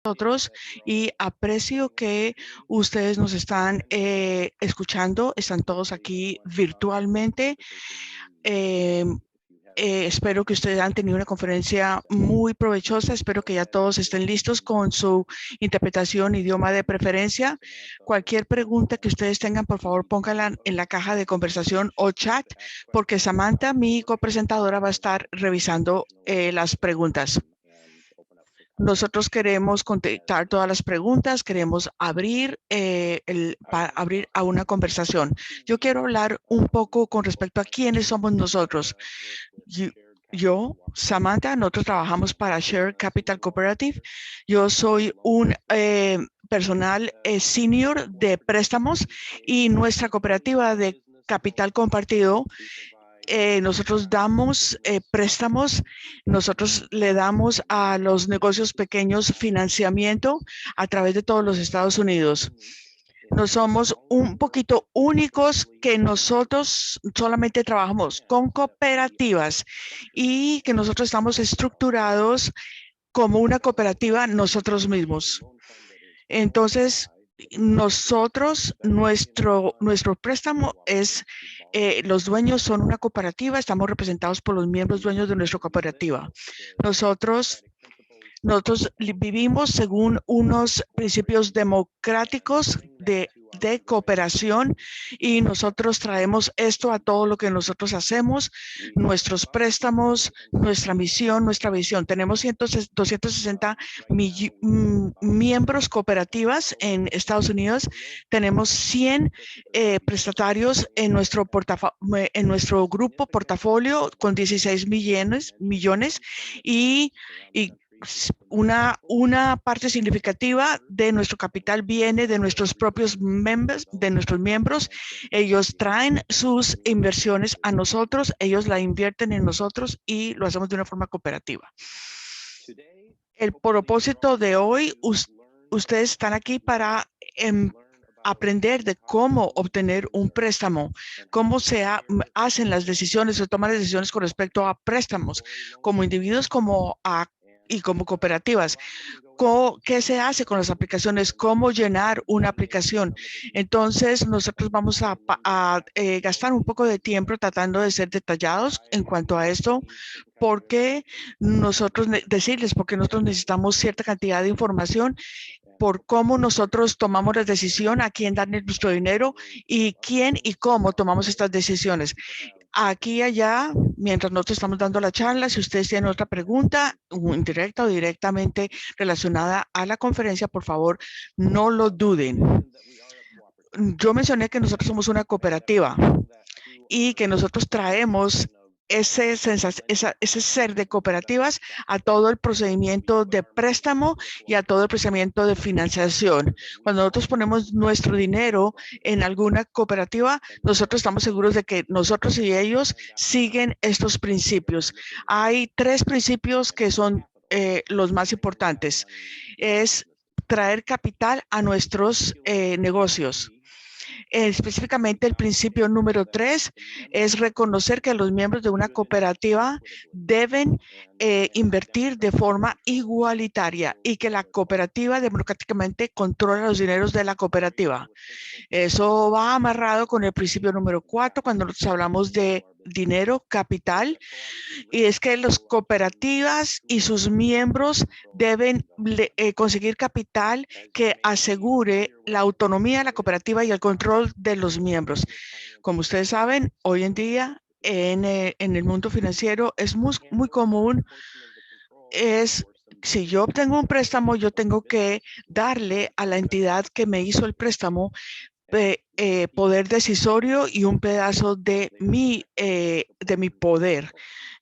nosotros y aprecio que ustedes nos están escuchando. Están todos aquí virtualmente. Eh, espero que ustedes han tenido una conferencia muy provechosa. Espero que ya todos estén listos con su interpretación, idioma de preferencia. Cualquier pregunta que ustedes tengan, por favor, pónganla en la caja de conversación o chat, porque Samantha, mi copresentadora, va a estar revisando las preguntas. Nosotros queremos contestar todas las preguntas, queremos abrir, abrir a una conversación. Yo quiero hablar un poco con respecto a quiénes somos nosotros. Yo, Samantha, nosotros trabajamos para Share Capital Cooperative. Yo soy un personal senior de préstamos y nuestra cooperativa de capital compartido, nosotros damos préstamos, nosotros le damos a los negocios pequeños financiamiento a través de todos los Estados Unidos. No somos un poquito únicos que nosotros solamente trabajamos con cooperativas y que nosotros estamos estructurados como una cooperativa nosotros mismos. Entonces, nuestro préstamo es, los dueños son una cooperativa, estamos representados por los miembros dueños de nuestra cooperativa. Nosotros vivimos según unos principios democráticos de cooperación y nosotros traemos esto a todo lo que nosotros hacemos, nuestros préstamos, nuestra misión, nuestra visión. Tenemos 260 miembros cooperativas en Estados Unidos. Tenemos 100 prestatarios en nuestro grupo portafolio con 16 millones y una parte significativa de nuestro capital viene de nuestros propios miembros. Ellos traen sus inversiones a nosotros, ellos la invierten en nosotros y lo hacemos de una forma cooperativa. El propósito de hoy, ustedes están aquí para aprender de cómo obtener un préstamo, cómo hacen las decisiones, se toman las decisiones con respecto a préstamos, como individuos y como cooperativas. ¿Qué se hace con las aplicaciones? ¿Cómo llenar una aplicación? Entonces, nosotros vamos a gastar un poco de tiempo tratando de ser detallados en cuanto a esto, porque decirles, porque nosotros necesitamos cierta cantidad de información por cómo nosotros tomamos la decisión, a quién darle nuestro dinero y quién y cómo tomamos estas decisiones. Aquí y allá, mientras nosotros estamos dando la charla, si ustedes tienen otra pregunta, indirecta o directamente relacionada a la conferencia, por favor, no lo duden. Yo mencioné que nosotros somos una cooperativa y que nosotros traemos ese ser de cooperativas a todo el procedimiento de préstamo y a todo el procedimiento de financiación. Cuando nosotros ponemos nuestro dinero en alguna cooperativa, nosotros estamos seguros de que nosotros y ellos siguen estos principios. Hay 3 principios que son los más importantes. Es traer capital a nuestros negocios. Específicamente, el principio número 3 es reconocer que los miembros de una cooperativa deben invertir de forma igualitaria y que la cooperativa democráticamente controla los dineros de la cooperativa. Eso va amarrado con el principio número 4 cuando nosotros hablamos de dinero, capital, y es que las cooperativas y sus miembros deben conseguir capital que asegure la autonomía de la cooperativa y el control de los miembros. Como ustedes saben, hoy en día en el mundo financiero es muy común, si yo obtengo un préstamo, yo tengo que darle a la entidad que me hizo el préstamo poder decisorio y un pedazo de mi poder.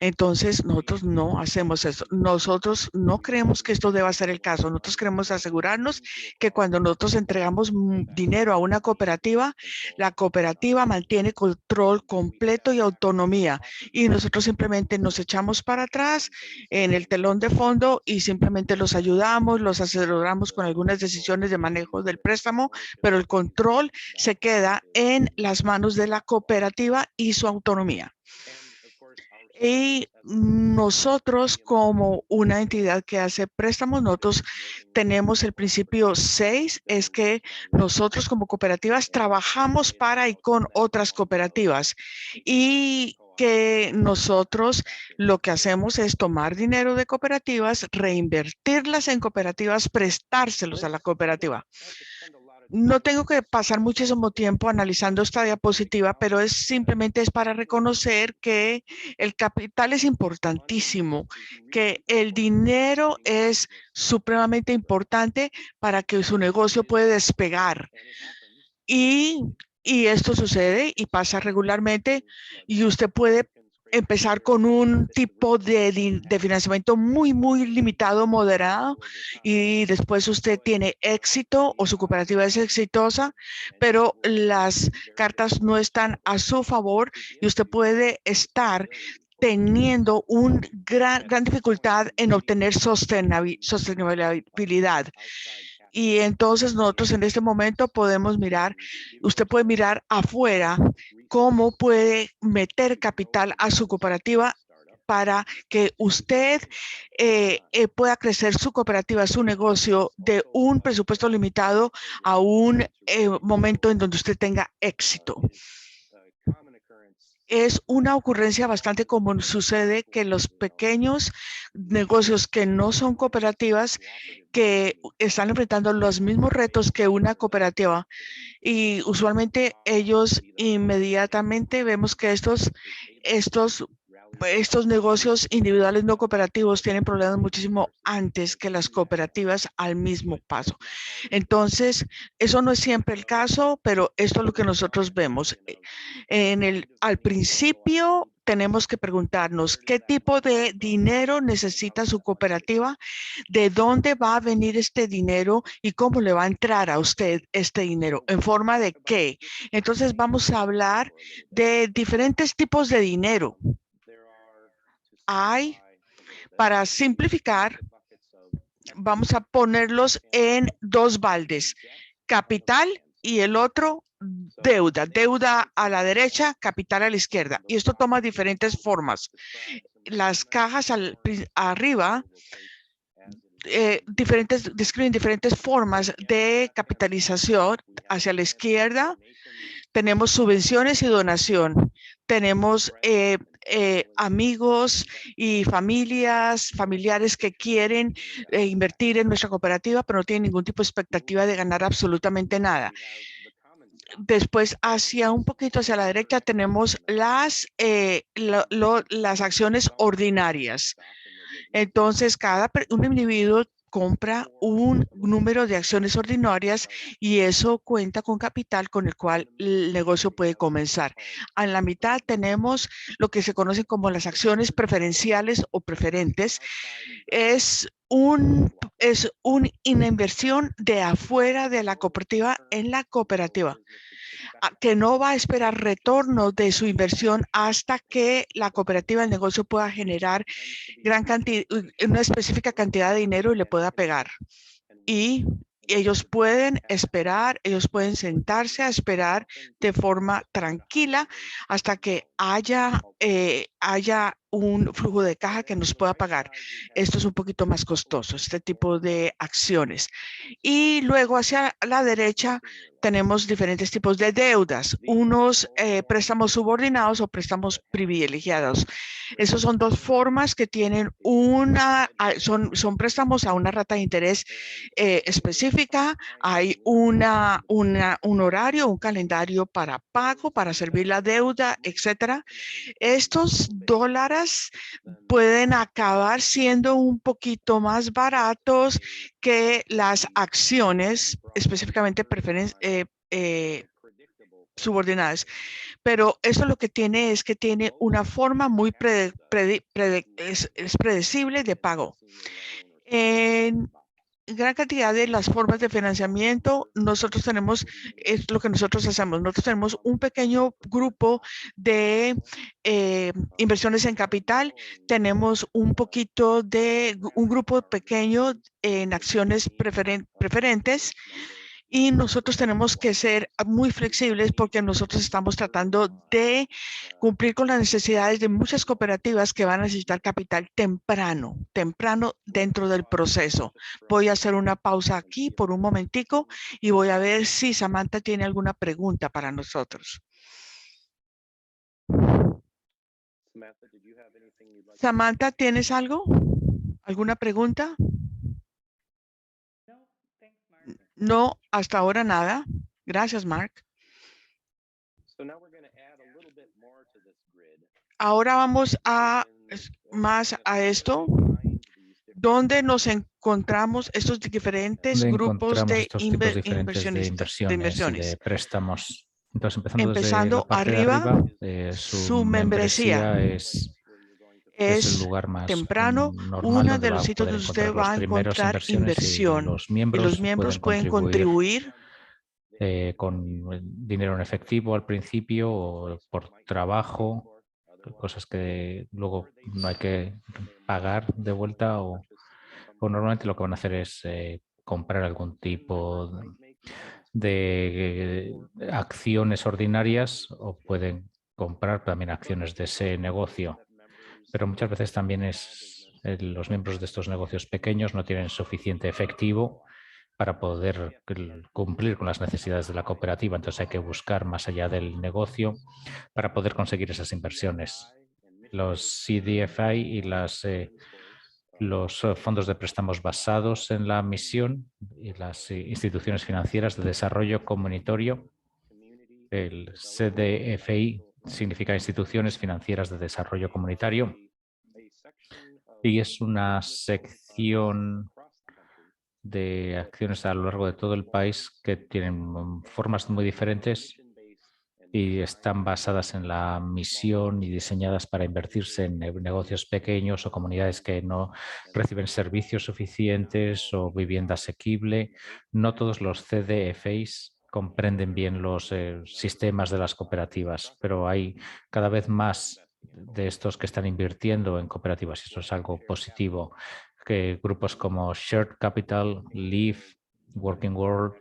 Entonces, nosotros no hacemos eso. Nosotros no creemos que esto deba ser el caso. Nosotros queremos asegurarnos que cuando nosotros entregamos dinero a una cooperativa, la cooperativa mantiene control completo y autonomía. Y nosotros simplemente nos echamos para atrás en el telón de fondo y simplemente los ayudamos, los asesoramos con algunas decisiones de manejo del préstamo, pero el control se queda en las manos de la cooperativa y su autonomía. Y nosotros, como una entidad que hace préstamos, nosotros tenemos el principio 6, es que nosotros como cooperativas trabajamos para y con otras cooperativas y que nosotros lo que hacemos es tomar dinero de cooperativas, reinvertirlas en cooperativas, prestárselos a la cooperativa. No tengo que pasar muchísimo tiempo analizando esta diapositiva, pero simplemente es para reconocer que el capital es importantísimo, que el dinero es supremamente importante para que su negocio pueda despegar. Y, y esto sucede y pasa regularmente y usted puede empezar con un tipo de financiamiento muy limitado, moderado, y después usted tiene éxito o su cooperativa es exitosa, pero las cartas no están a su favor y usted puede estar teniendo una gran dificultad en obtener sostenibilidad. Y entonces nosotros en este momento podemos mirar, usted puede mirar afuera cómo puede meter capital a su cooperativa para que usted pueda crecer su cooperativa, su negocio de un presupuesto limitado a un momento en donde usted tenga éxito. Es una ocurrencia bastante común. Sucede que los pequeños negocios que no son cooperativas, que están enfrentando los mismos retos que una cooperativa, y usualmente ellos inmediatamente vemos que estos negocios individuales no cooperativos tienen problemas muchísimo antes que las cooperativas al mismo paso. Entonces, eso no es siempre el caso, pero esto es lo que nosotros vemos. Al principio tenemos que preguntarnos qué tipo de dinero necesita su cooperativa, de dónde va a venir este dinero y cómo le va a entrar a usted este dinero, en forma de qué. Entonces vamos a hablar de diferentes tipos de dinero. Hay, para simplificar, vamos a ponerlos en dos baldes, capital y el otro deuda. Deuda a la derecha, capital a la izquierda. Y esto toma diferentes formas. Las cajas arriba describen diferentes formas de capitalización. Hacia la izquierda tenemos subvenciones y donación. Tenemos amigos y familiares que quieren invertir en nuestra cooperativa, pero no tienen ningún tipo de expectativa de ganar absolutamente nada. Después, un poquito hacia la derecha, tenemos las acciones ordinarias. Entonces, un individuo compra un número de acciones ordinarias y eso cuenta con capital con el cual el negocio puede comenzar. En la mitad tenemos lo que se conoce como las acciones preferenciales o preferentes. Es una inversión de afuera de la cooperativa en la cooperativa, que no va a esperar retorno de su inversión hasta que la cooperativa, el negocio, pueda generar una específica cantidad de dinero y le pueda pegar. Y ellos pueden esperar, ellos pueden sentarse a esperar de forma tranquila hasta que haya un flujo de caja que nos pueda pagar. Esto es un poquito más costoso, este tipo de acciones. Y luego hacia la derecha tenemos diferentes tipos de deudas, unos préstamos subordinados o préstamos privilegiados. Esos son dos formas que tienen son préstamos a una rata de interés específica. Hay un horario, un calendario para pago, para servir la deuda, etcétera. Estos dólares pueden acabar siendo un poquito más baratos que las acciones, específicamente subordinadas. Pero eso lo que tiene es que tiene una forma muy es predecible de pago. En gran cantidad de las formas de financiamiento, es lo que nosotros hacemos. Nosotros tenemos un pequeño grupo de inversiones en capital, tenemos un grupo pequeño en acciones preferentes Y nosotros tenemos que ser muy flexibles porque nosotros estamos tratando de cumplir con las necesidades de muchas cooperativas que van a necesitar capital temprano dentro del proceso. Voy a hacer una pausa aquí por un momentico y voy a ver si Samantha tiene alguna pregunta para nosotros. Samantha, ¿tienes algo? ¿Alguna pregunta? No, hasta ahora nada. Gracias, Mark. Ahora vamos a más a esto, donde nos encontramos estos diferentes Donde grupos encontramos de estos tipos diferentes de inversionistas, de inversiones y de inversiones. préstamos. Entonces, empezando desde la Empezando parte de arriba, arriba, su su membresía membresía es el es lugar más temprano, normal uno donde de va los a sitios poder donde usted encontrar va los a primeros encontrar inversiones y inversión los y los miembros miembros pueden pueden contribuir contribuir con dinero en efectivo al principio o por trabajo, cosas que luego no hay que pagar de vuelta o normalmente lo que van a hacer es comprar algún tipo de acciones ordinarias o pueden comprar también acciones de ese negocio. Pero muchas veces también los miembros de estos negocios pequeños no tienen suficiente efectivo para poder cumplir con las necesidades de la cooperativa. Entonces hay que buscar más allá del negocio para poder conseguir esas inversiones. Los CDFI y los fondos de préstamos basados en la misión y las instituciones financieras de desarrollo comunitario. El CDFI significa Instituciones Financieras de Desarrollo Comunitario y es una sección de acciones a lo largo de todo el país que tienen formas muy diferentes y están basadas en la misión y diseñadas para invertirse en negocios pequeños o comunidades que no reciben servicios suficientes o vivienda asequible. No todos los CDFIs comprenden bien los sistemas de las cooperativas, pero hay cada vez más de estos que están invirtiendo en cooperativas y eso es algo positivo. Que grupos como Shared Capital, Leaf, Working World,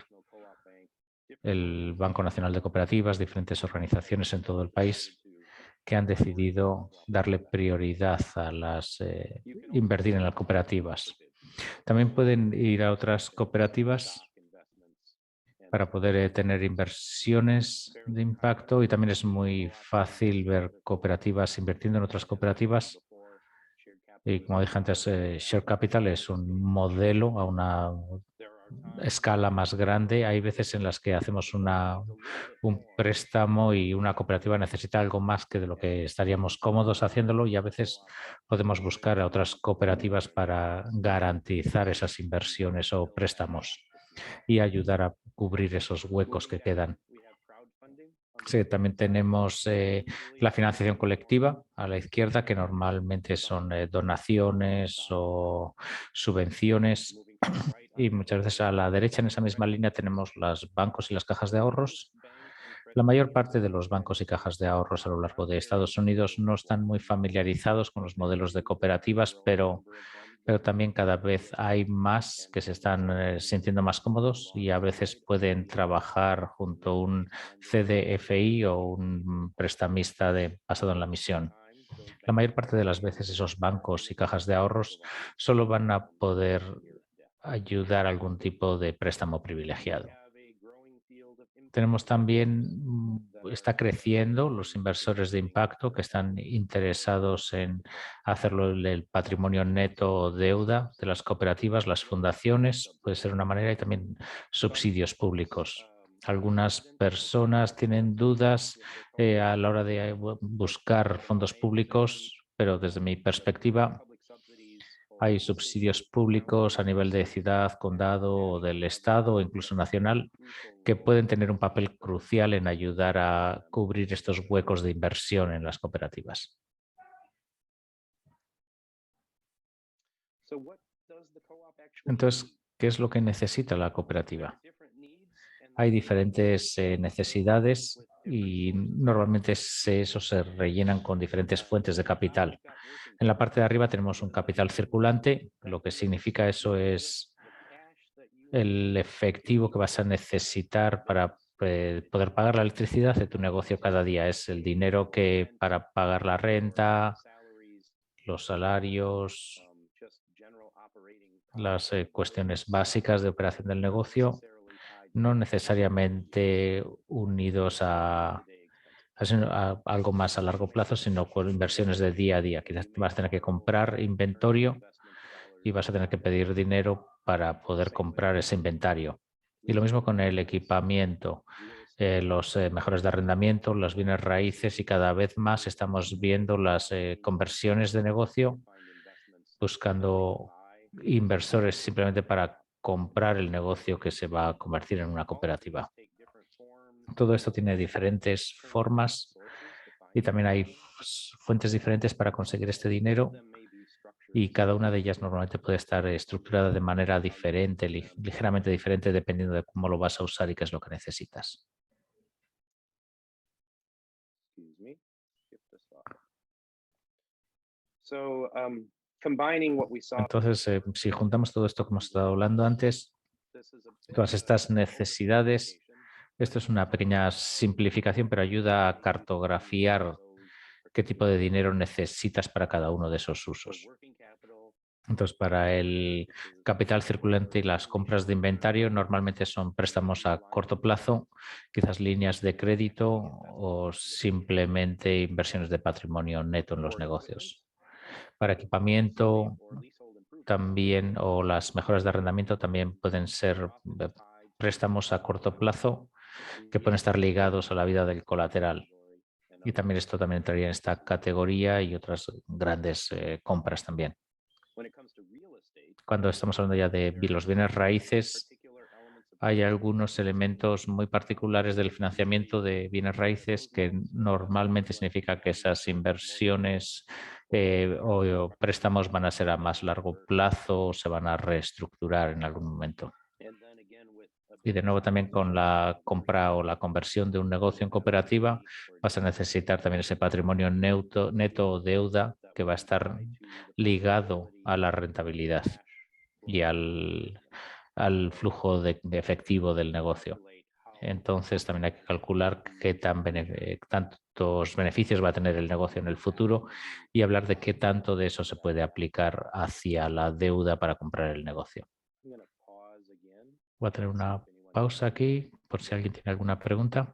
el Banco Nacional de Cooperativas, diferentes organizaciones en todo el país que han decidido darle prioridad a invertir en las cooperativas. También pueden ir a otras cooperativas para poder tener inversiones de impacto y también es muy fácil ver cooperativas invirtiendo en otras cooperativas. Y como dije antes, Share Capital es un modelo a una escala más grande. Hay veces en las que hacemos un préstamo y una cooperativa necesita algo más que de lo que estaríamos cómodos haciéndolo y a veces podemos buscar a otras cooperativas para garantizar esas inversiones o préstamos y ayudar a cubrir esos huecos que quedan. Sí, también tenemos la financiación colectiva a la izquierda, que normalmente son donaciones o subvenciones. Y muchas veces a la derecha, en esa misma línea, tenemos los bancos y las cajas de ahorros. La mayor parte de los bancos y cajas de ahorros a lo largo de Estados Unidos no están muy familiarizados con los modelos de cooperativas, pero también cada vez hay más que se están sintiendo más cómodos y a veces pueden trabajar junto a un CDFI o un prestamista basado en la misión. La mayor parte de las veces esos bancos y cajas de ahorros solo van a poder ayudar a algún tipo de préstamo privilegiado. Tenemos también, está creciendo los inversores de impacto que están interesados en hacerlo el patrimonio neto o deuda de las cooperativas, las fundaciones, puede ser una manera, y también subsidios públicos. Algunas personas tienen dudas a la hora de buscar fondos públicos, pero desde mi perspectiva, hay subsidios públicos a nivel de ciudad, condado o del estado o incluso nacional que pueden tener un papel crucial en ayudar a cubrir estos huecos de inversión en las cooperativas. Entonces, ¿qué es lo que necesita la cooperativa? Hay diferentes necesidades y normalmente eso se rellenan con diferentes fuentes de capital. En la parte de arriba tenemos un capital circulante. Lo que significa eso es el efectivo que vas a necesitar para poder pagar la electricidad de tu negocio cada día. Es el dinero que para pagar la renta, los salarios, las cuestiones básicas de operación del negocio, no necesariamente unidos a algo más a largo plazo, sino con inversiones de día a día. Quizás vas a tener que comprar inventario y vas a tener que pedir dinero para poder comprar ese inventario. Y lo mismo con el equipamiento, los mejores de arrendamiento, los bienes raíces, y cada vez más estamos viendo las conversiones de negocio, buscando inversores simplemente para comprar el negocio que se va a convertir en una cooperativa. Todo esto tiene diferentes formas y también hay fuentes diferentes para conseguir este dinero, y cada una de ellas normalmente puede estar estructurada de manera diferente, ligeramente diferente, dependiendo de cómo lo vas a usar y qué es lo que necesitas. Entonces, si juntamos todo esto que hemos estado hablando antes, todas estas necesidades, esto es una pequeña simplificación, pero ayuda a cartografiar qué tipo de dinero necesitas para cada uno de esos usos. Entonces, para el capital circulante y las compras de inventario, normalmente son préstamos a corto plazo, quizás líneas de crédito o simplemente inversiones de patrimonio neto en los negocios. Para equipamiento también, o las mejoras de arrendamiento, también pueden ser préstamos a corto plazo que pueden estar ligados a la vida del colateral. Y también esto también entraría en esta categoría y otras grandes compras también. Cuando estamos hablando ya de los bienes raíces, hay algunos elementos muy particulares del financiamiento de bienes raíces que normalmente significa que esas inversiones o préstamos van a ser a más largo plazo o se van a reestructurar en algún momento. Y de nuevo también con la compra o la conversión de un negocio en cooperativa vas a necesitar también ese patrimonio neto o deuda que va a estar ligado a la rentabilidad y al flujo de efectivo del negocio. Entonces también hay que calcular qué tantos beneficios va a tener el negocio en el futuro y hablar de qué tanto de eso se puede aplicar hacia la deuda para comprar el negocio. Voy a tener una pausa aquí por si alguien tiene alguna pregunta.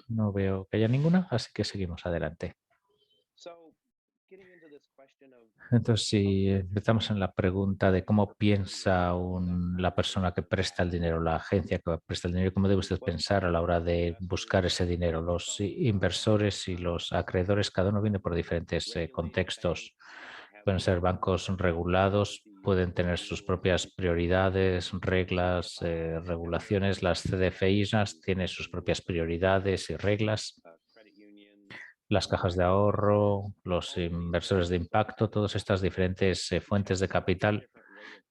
No veo que haya ninguna, así que seguimos adelante. Entonces, si empezamos en la pregunta de cómo piensa la persona que presta el dinero, la agencia que presta el dinero, cómo debe usted pensar a la hora de buscar ese dinero. Los inversores y los acreedores, cada uno viene por diferentes contextos. Pueden ser bancos regulados, pueden tener sus propias prioridades, reglas, regulaciones. Las CDFIs tienen sus propias prioridades y reglas. Las cajas de ahorro, los inversores de impacto, todas estas diferentes fuentes de capital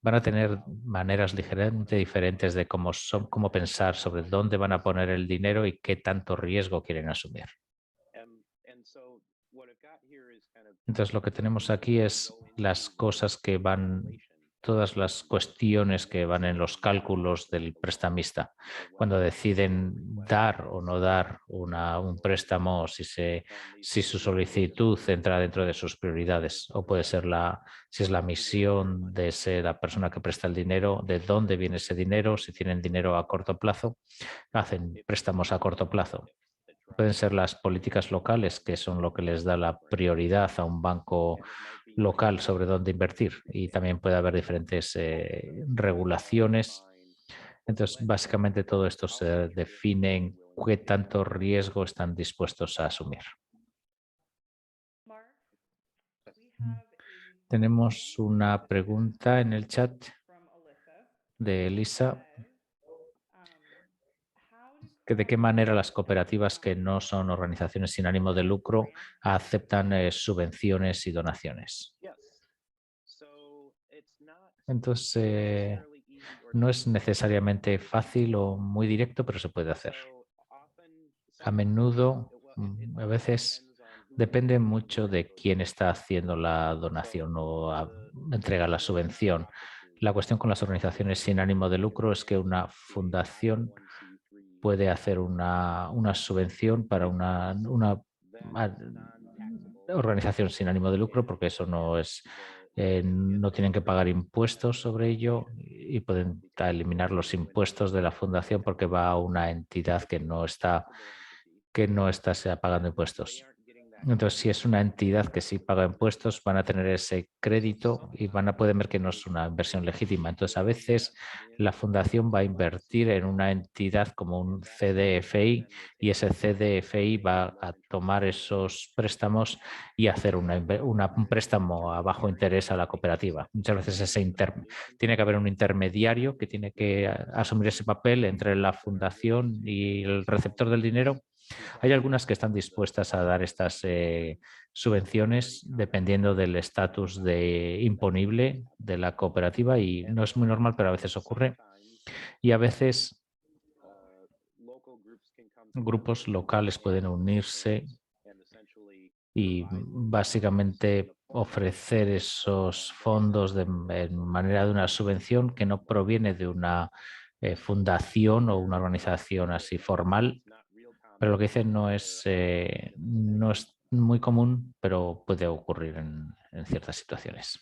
van a tener maneras ligeramente diferentes de cómo pensar sobre dónde van a poner el dinero y qué tanto riesgo quieren asumir. Entonces, lo que tenemos aquí es las cosas que van, todas las cuestiones que van en los cálculos del prestamista. Cuando deciden dar o no dar un préstamo, si su solicitud entra dentro de sus prioridades, o puede ser si es la misión de la persona que presta el dinero, de dónde viene ese dinero, si tienen dinero a corto plazo, hacen préstamos a corto plazo. Pueden ser las políticas locales, que son lo que les da la prioridad a un banco local sobre dónde invertir, y también puede haber diferentes regulaciones. Entonces, básicamente todo esto se define en qué tanto riesgo están dispuestos a asumir. Tenemos una pregunta en el chat de Elisa. ¿De qué manera las cooperativas que no son organizaciones sin ánimo de lucro aceptan subvenciones y donaciones? Entonces, no es necesariamente fácil o muy directo, pero se puede hacer. A menudo, a veces Depende mucho de quién está haciendo la donación o entrega la subvención. La cuestión con las organizaciones sin ánimo de lucro es que una fundación puede hacer una subvención para una organización sin ánimo de lucro, porque eso no es, no tienen que pagar impuestos sobre ello y pueden eliminar los impuestos de la fundación porque va a una entidad que no está pagando impuestos. Entonces, si es una entidad que sí paga impuestos, van a tener ese crédito y pueden ver que no es una inversión legítima. Entonces, a veces la fundación va a invertir en una entidad como un CDFI y ese CDFI va a tomar esos préstamos y hacer un préstamo a bajo interés a la cooperativa. Muchas veces tiene que haber un intermediario que tiene que asumir ese papel entre la fundación y el receptor del dinero. Hay algunas que están dispuestas a dar estas subvenciones dependiendo del estatus de imponible de la cooperativa y no es muy normal, pero a veces ocurre. Y a veces grupos locales pueden unirse y básicamente ofrecer esos fondos en manera de una subvención que no proviene de una fundación o una organización así formal, pero lo que dicen no es muy común, pero puede ocurrir en ciertas situaciones.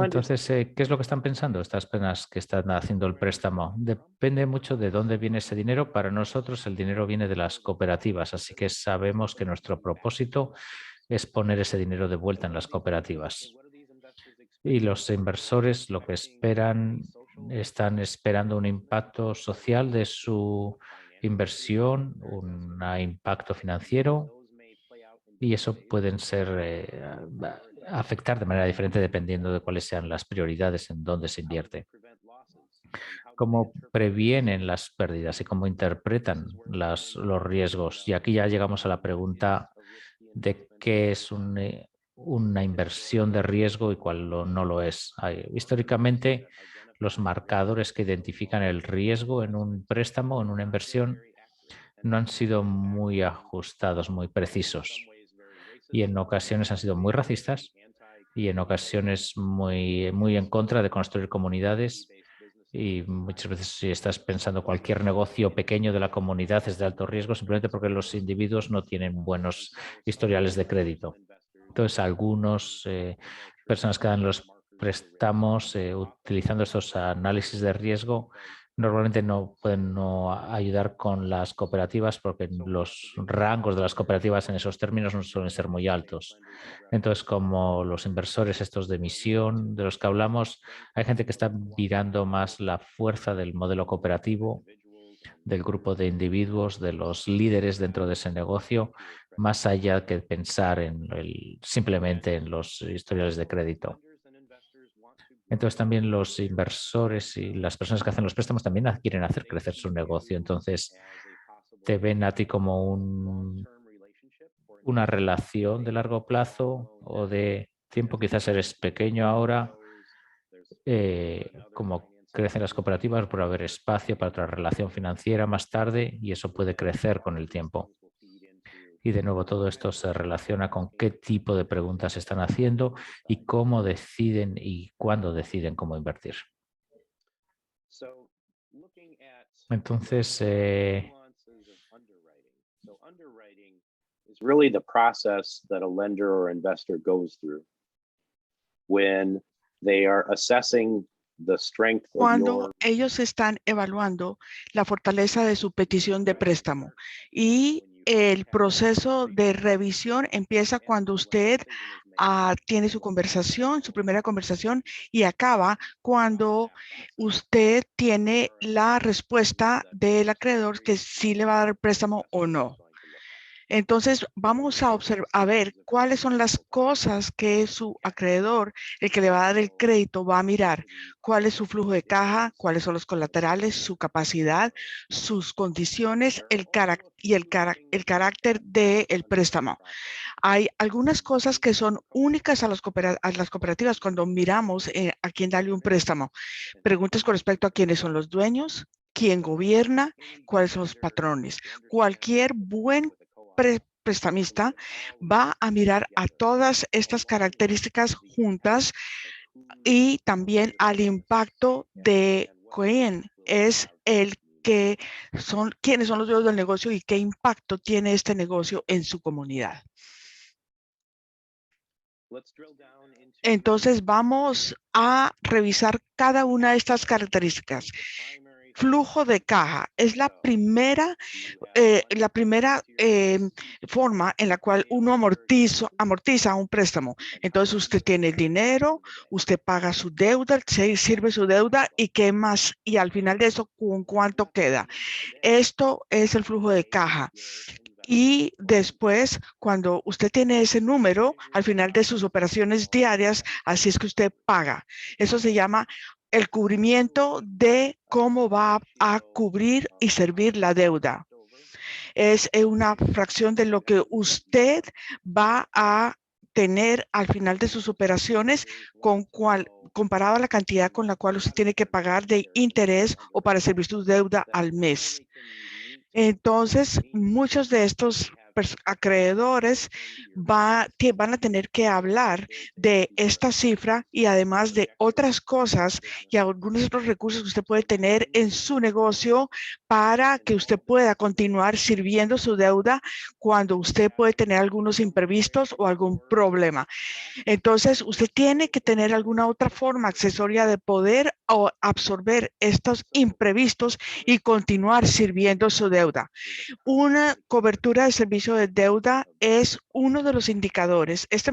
Entonces, ¿qué es lo que están pensando estas personas que están haciendo el préstamo? Depende mucho de dónde viene ese dinero. Para nosotros el dinero viene de las cooperativas, así que sabemos que nuestro propósito es poner ese dinero de vuelta en las cooperativas. Y los inversores lo que están esperando un impacto social de su inversión, un impacto financiero, y eso pueden afectar de manera diferente dependiendo de cuáles sean las prioridades en dónde se invierte. Cómo previenen las pérdidas y cómo interpretan los riesgos. Y aquí ya llegamos a la pregunta de qué es una inversión de riesgo y cuál no lo es. Históricamente, los marcadores que identifican el riesgo en un préstamo, en una inversión, no han sido muy ajustados, muy precisos. Y en ocasiones han sido muy racistas y en ocasiones muy, muy en contra de construir comunidades. Y muchas veces si estás pensando cualquier negocio pequeño de la comunidad es de alto riesgo simplemente porque los individuos no tienen buenos historiales de crédito. Entonces, algunas personas que dan los préstamos utilizando estos análisis de riesgo normalmente no pueden ayudar con las cooperativas porque los rangos de las cooperativas en esos términos no suelen ser muy altos. Entonces, como los inversores estos de emisión de los que hablamos, hay gente que está mirando más la fuerza del modelo cooperativo, del grupo de individuos, de los líderes dentro de ese negocio, más allá que pensar simplemente en los historiales de crédito. Entonces también los inversores y las personas que hacen los préstamos también quieren hacer crecer su negocio. Entonces te ven a ti como una relación de largo plazo o de tiempo. Quizás eres pequeño ahora, como crecen las cooperativas, por haber espacio para otra relación financiera más tarde y eso puede crecer con el tiempo. Y de nuevo, todo esto se relaciona con qué tipo de preguntas están haciendo y cómo deciden y cuándo deciden cómo invertir. Entonces, is really the process that a lender or investor goes through when they are assessing the strength of cuando ellos están evaluando la fortaleza de su petición de préstamo. Y el proceso de revisión empieza cuando usted tiene su conversación, su primera conversación, y acaba cuando usted tiene la respuesta del acreedor que sí le va a dar el préstamo o no. Entonces, vamos a ver cuáles son las cosas que su acreedor, el que le va a dar el crédito, va a mirar. Cuál es su flujo de caja, cuáles son los colaterales, su capacidad, sus condiciones, el carácter del préstamo. Hay algunas cosas que son únicas a las cooperativas cuando miramos a quién darle un préstamo. Preguntas con respecto a quiénes son los dueños, quién gobierna, cuáles son los patrones. Cualquier buen prestamista va a mirar a todas estas características juntas y también al impacto de quién es quiénes son los dueños del negocio y qué impacto tiene este negocio en su comunidad. Entonces vamos a revisar cada una de estas características. Flujo de caja es la primera forma en la cual uno amortiza un préstamo. Entonces usted tiene el dinero, usted paga su deuda, sirve su deuda y qué más. Y al final de eso, ¿con cuánto queda? Esto es el flujo de caja. Y después, cuando usted tiene ese número, al final de sus operaciones diarias, así es que usted paga. Eso se llama el cubrimiento de cómo va a cubrir y servir la deuda. Es una fracción de lo que usted va a tener al final de sus operaciones comparado a la cantidad con la cual usted tiene que pagar de interés o para servir su deuda al mes. Entonces, muchos de estos acreedores van a tener que hablar de esta cifra y además de otras cosas y algunos otros recursos que usted puede tener en su negocio para que usted pueda continuar sirviendo su deuda cuando usted puede tener algunos imprevistos o algún problema. Entonces, usted tiene que tener alguna otra forma accesoria de poder absorber estos imprevistos y continuar sirviendo su deuda. Una cobertura de servicio de deuda es uno de los indicadores. Este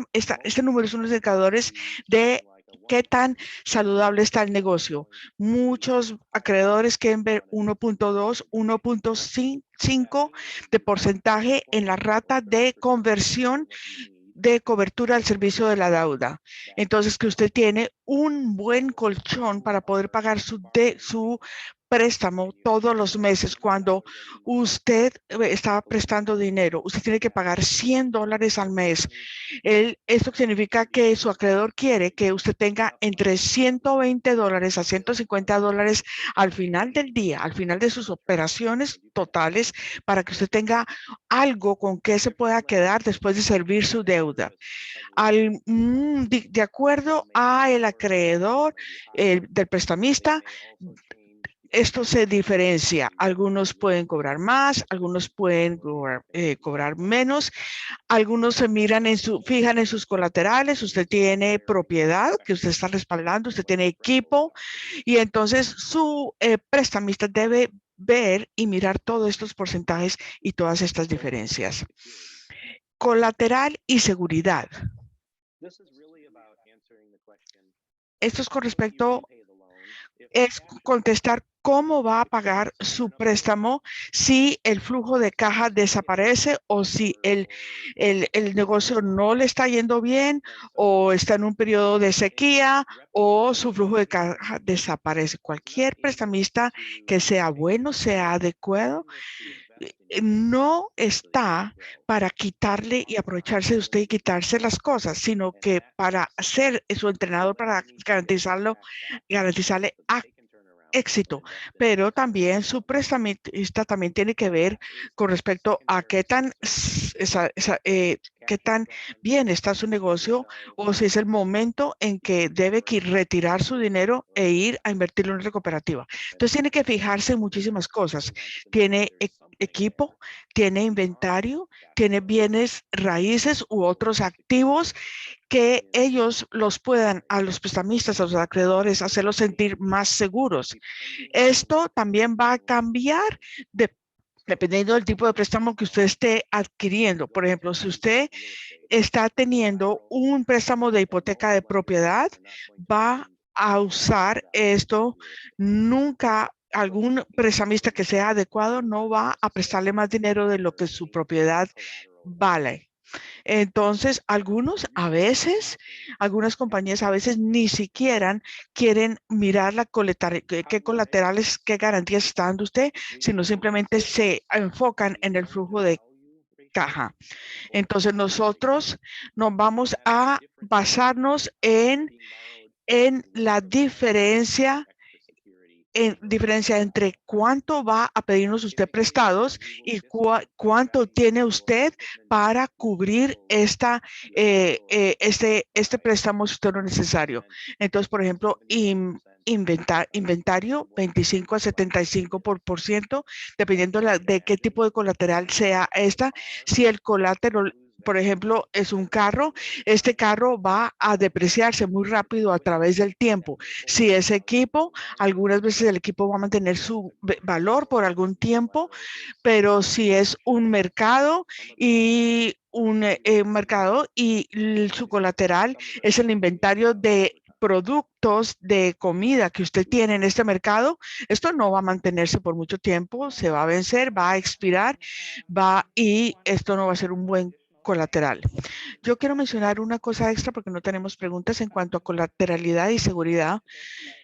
número es uno de los indicadores de qué tan saludable está el negocio. Muchos acreedores quieren ver 1.2, 1.5 de porcentaje en la rata de conversión de cobertura al servicio de la deuda. Entonces, que usted tiene un buen colchón para poder pagar su préstamo todos los meses. Cuando usted está prestando dinero, usted tiene que pagar $100 al mes. Esto significa que su acreedor quiere que usted tenga entre $120 a $150 al final del día, al final de sus operaciones totales, para que usted tenga algo con que se pueda quedar después de servir su deuda. De acuerdo a el acreedor del prestamista, esto se diferencia. Algunos pueden cobrar más, algunos pueden cobrar menos. Algunos se fijan en sus colaterales. Usted tiene propiedad que usted está respaldando, usted tiene equipo y entonces su prestamista debe ver y mirar todos estos porcentajes y todas estas diferencias. Colateral y seguridad. Esto es con respecto es contestar cómo va a pagar su préstamo si el flujo de caja desaparece o si el negocio no le está yendo bien o está en un periodo de sequía o su flujo de caja desaparece. Cualquier prestamista que sea bueno, sea adecuado, no está para quitarle y aprovecharse de usted y quitarse las cosas, sino que para ser su entrenador, para garantizarle éxito, pero también su prestamista también tiene que ver con respecto a qué tan bien está su negocio o si es el momento en que debe retirar su dinero e ir a invertirlo en otra cooperativa. Entonces tiene que fijarse en muchísimas cosas. Tiene equipo, tiene inventario, tiene bienes raíces u otros activos que ellos los puedan, a los prestamistas, a los acreedores, hacerlos sentir más seguros. Esto también va a cambiar dependiendo del tipo de préstamo que usted esté adquiriendo. Por ejemplo, si usted está teniendo un préstamo de hipoteca de propiedad, va a usar esto. Nunca algún prestamista que sea adecuado no va a prestarle más dinero de lo que su propiedad vale. Entonces, algunas compañías a veces ni siquiera quieren mirar qué colaterales, qué garantías está dando usted, sino simplemente se enfocan en el flujo de caja. Entonces nosotros nos vamos a basarnos en la diferencia entre cuánto va a pedirnos usted prestados y cuánto tiene usted para cubrir este préstamo si usted no es necesario. Entonces, por ejemplo, inventario 25 a 75%, dependiendo de qué tipo de colateral sea esta. Si el colateral, por ejemplo, es un carro, este carro va a depreciarse muy rápido a través del tiempo. Si es equipo, algunas veces el equipo va a mantener su valor por algún tiempo, pero si es un mercado y su colateral es el inventario de productos de comida que usted tiene en este mercado, esto no va a mantenerse por mucho tiempo, se va a vencer, va a expirar, y esto no va a ser un buen colateral. Yo quiero mencionar una cosa extra porque no tenemos preguntas en cuanto a colateralidad y seguridad.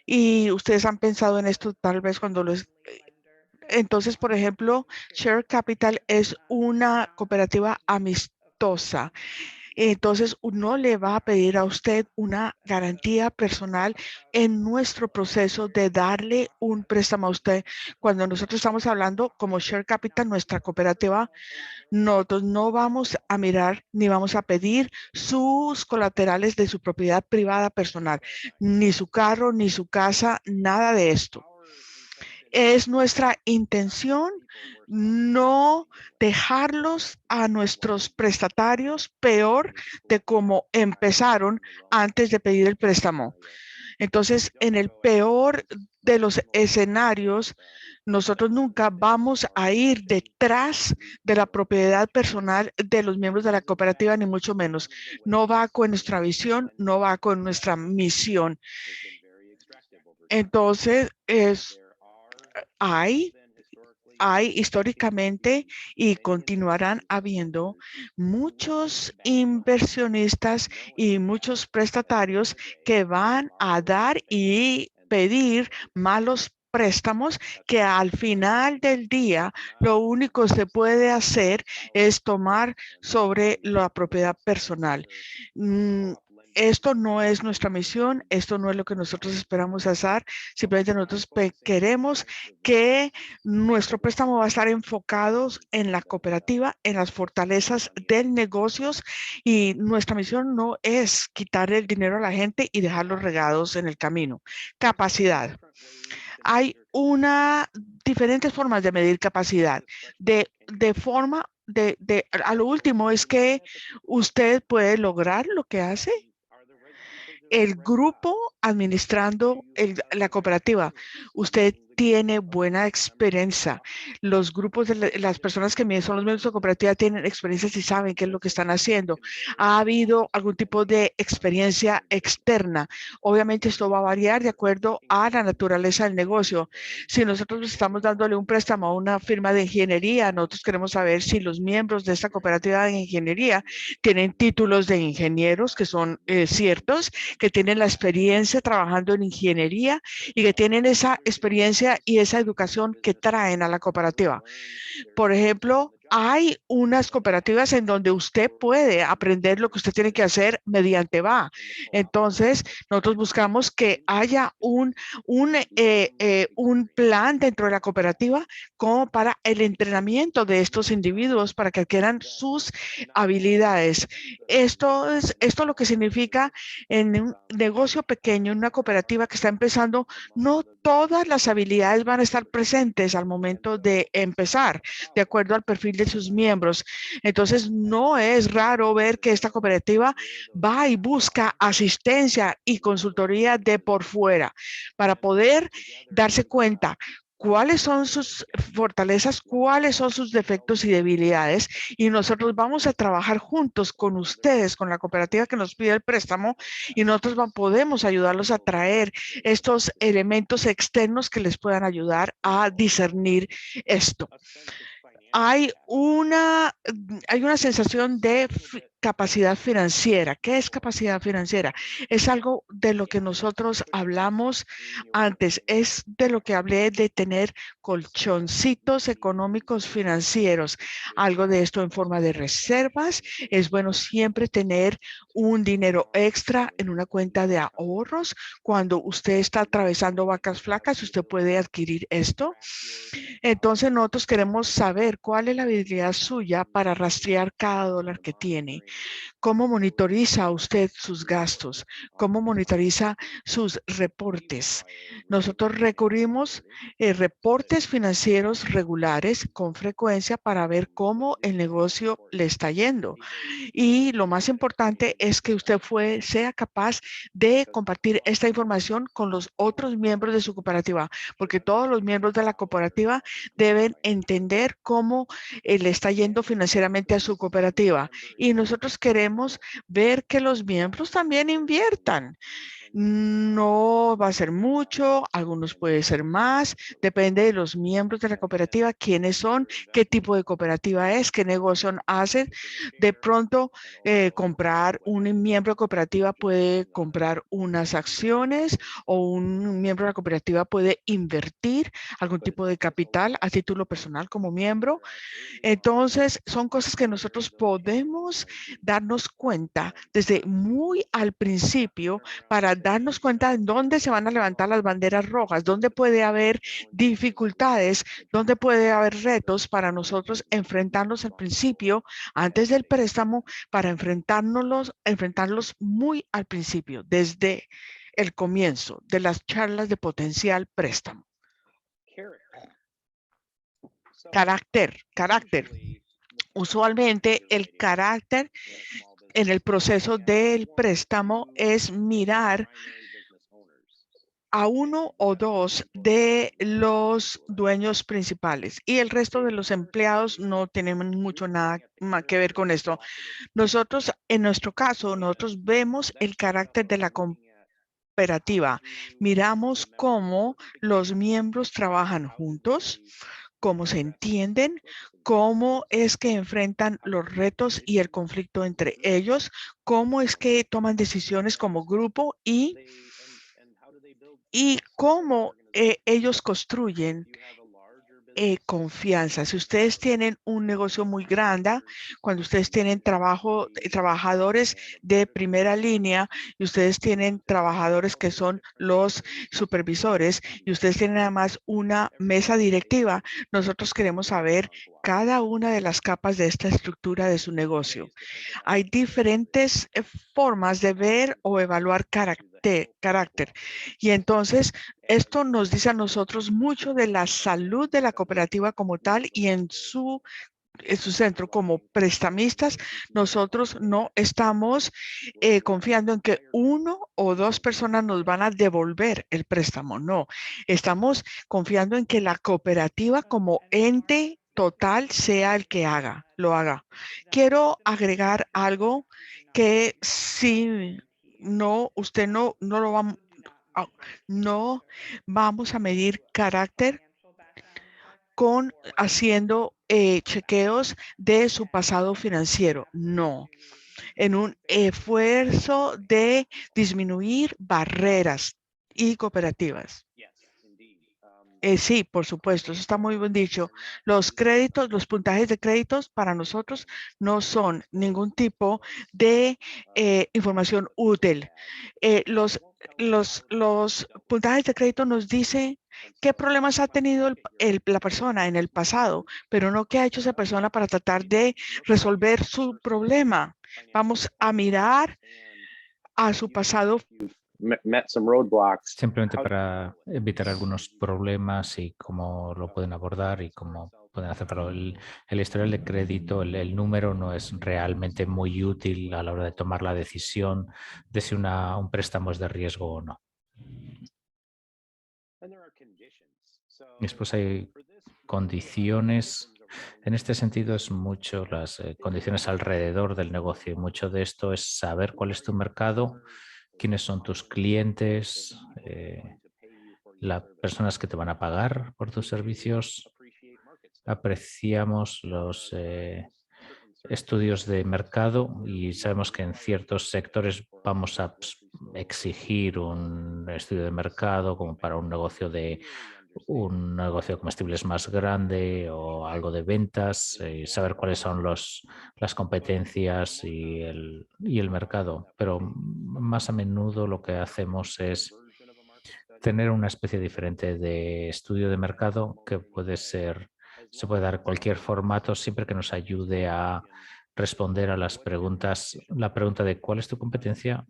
Y ustedes han pensado en esto tal vez cuando Entonces, por ejemplo, Share Capital es una cooperativa amistosa. Entonces, uno le va a pedir a usted una garantía personal en nuestro proceso de darle un préstamo a usted. Cuando nosotros estamos hablando como Share Capital, nuestra cooperativa, nosotros no vamos a mirar ni vamos a pedir sus colaterales de su propiedad privada personal, ni su carro, ni su casa, nada de esto. Es nuestra intención no dejarlos a nuestros prestatarios peor de cómo empezaron antes de pedir el préstamo. Entonces, en el peor de los escenarios, nosotros nunca vamos a ir detrás de la propiedad personal de los miembros de la cooperativa, ni mucho menos. No va con nuestra visión, no va con nuestra misión. Entonces, hay históricamente y continuarán habiendo muchos inversionistas y muchos prestatarios que van a dar y pedir malos préstamos que al final del día lo único que se puede hacer es tomar sobre la propiedad personal. Esto no es nuestra misión, esto no es lo que nosotros esperamos hacer, simplemente nosotros queremos que nuestro préstamo va a estar enfocado en la cooperativa, en las fortalezas del negocios, y nuestra misión no es quitar el dinero a la gente y dejarlos regados en el camino. Capacidad. Hay diferentes formas de medir capacidad. A lo último es que usted puede lograr lo que hace el grupo administrando la cooperativa. Usted tiene buena experiencia. Los grupos de las personas que son los miembros de la cooperativa tienen experiencias y saben qué es lo que están haciendo. Ha habido algún tipo de experiencia externa. Obviamente esto va a variar de acuerdo a la naturaleza del negocio. Si nosotros estamos dándole un préstamo a una firma de ingeniería, nosotros queremos saber si los miembros de esta cooperativa de ingeniería tienen títulos de ingenieros que son ciertos, que tienen la experiencia trabajando en ingeniería y que tienen esa experiencia y esa educación que traen a la cooperativa. Por ejemplo, hay unas cooperativas en donde usted puede aprender lo que usted tiene que hacer mediante va. Entonces, nosotros buscamos que haya un plan dentro de la cooperativa como para el entrenamiento de estos individuos para que adquieran sus habilidades. Esto lo que significa en un negocio pequeño, en una cooperativa que está empezando, no todas las habilidades van a estar presentes al momento de empezar, de acuerdo al perfil de sus miembros. Entonces, no es raro ver que esta cooperativa va y busca asistencia y consultoría de por fuera para poder darse cuenta cuáles son sus fortalezas, cuáles son sus defectos y debilidades, y nosotros vamos a trabajar juntos con ustedes, con la cooperativa que nos pide el préstamo, y nosotros podemos ayudarlos a traer estos elementos externos que les puedan ayudar a discernir esto. Hay una sensación de capacidad financiera. ¿Qué es capacidad financiera? Es algo de lo que nosotros hablamos antes. Es de lo que hablé de tener colchoncitos económicos financieros. Algo de esto en forma de reservas. Es bueno siempre tener un dinero extra en una cuenta de ahorros. Cuando usted está atravesando vacas flacas, usted puede adquirir esto. Entonces nosotros queremos saber cuál es la habilidad suya para rastrear cada dólar que tiene. ¿Cómo monitoriza usted sus gastos? ¿Cómo monitoriza sus reportes? Nosotros recurrimos reportes financieros regulares con frecuencia para ver cómo el negocio le está yendo. Y lo más importante es que usted sea capaz de compartir esta información con los otros miembros de su cooperativa, porque todos los miembros de la cooperativa deben entender cómo le está yendo financieramente a su cooperativa. Y nosotros queremos ver que los miembros también inviertan. No va a ser mucho, algunos puede ser más, depende de los miembros de la cooperativa, quiénes son, qué tipo de cooperativa es, qué negocio hacen. De pronto, comprar un miembro de cooperativa puede comprar unas acciones o un miembro de la cooperativa puede invertir algún tipo de capital a título personal como miembro. Entonces, son cosas que nosotros podemos darnos cuenta desde muy al principio para darnos cuenta de dónde se van a levantar las banderas rojas, dónde puede haber dificultades, dónde puede haber retos para nosotros enfrentarnos al principio, antes del préstamo, para enfrentarlos muy al principio, desde el comienzo de las charlas de potencial préstamo. Carácter. Usualmente el carácter en el proceso del préstamo es mirar a uno o dos de los dueños principales y el resto de los empleados no tienen mucho nada más que ver con esto. Nosotros, en nuestro caso, nosotros vemos el carácter de la cooperativa. Miramos cómo los miembros trabajan juntos, cómo se entienden, cómo es que enfrentan los retos y el conflicto entre ellos, cómo es que toman decisiones como grupo y cómo ellos construyen confianza. Si ustedes tienen un negocio muy grande, cuando ustedes tienen trabajadores de primera línea y ustedes tienen trabajadores que son los supervisores y ustedes tienen además una mesa directiva, nosotros queremos saber cada una de las capas de esta estructura de su negocio. Hay diferentes formas de ver o evaluar carácter. Y entonces esto nos dice a nosotros mucho de la salud de la cooperativa como tal y en su centro como prestamistas, nosotros no estamos confiando en que uno o dos personas nos van a devolver el préstamo. No, estamos confiando en que la cooperativa como ente total sea el que lo haga. Quiero agregar algo que si usted no lo va no vamos a medir carácter con haciendo chequeos de su pasado financiero. No, en un esfuerzo de disminuir barreras y cooperativas. Sí, por supuesto, eso está muy bien dicho. Los créditos, los puntajes de créditos para nosotros no son ningún tipo de información útil. Los puntajes de crédito nos dicen qué problemas ha tenido la persona en el pasado, pero no qué ha hecho esa persona para tratar de resolver su problema. Vamos a mirar a su pasado. Simplemente para evitar algunos problemas y cómo lo pueden abordar y cómo pueden hacer. Pero el historial de crédito, el número no es realmente muy útil a la hora de tomar la decisión de si un préstamo es de riesgo o no. Después hay condiciones. En este sentido es mucho las condiciones alrededor del negocio. Mucho de esto es saber cuál es tu mercado, quiénes son tus clientes, las personas que te van a pagar por tus servicios. Apreciamos estudios de mercado y sabemos que en ciertos sectores vamos a exigir un estudio de mercado como para un negocio de comestibles más grande o algo de ventas, saber cuáles son las competencias y el mercado. Pero más a menudo lo que hacemos es tener una especie diferente de estudio de mercado que se puede dar cualquier formato siempre que nos ayude a responder a las preguntas, la pregunta de cuál es tu competencia,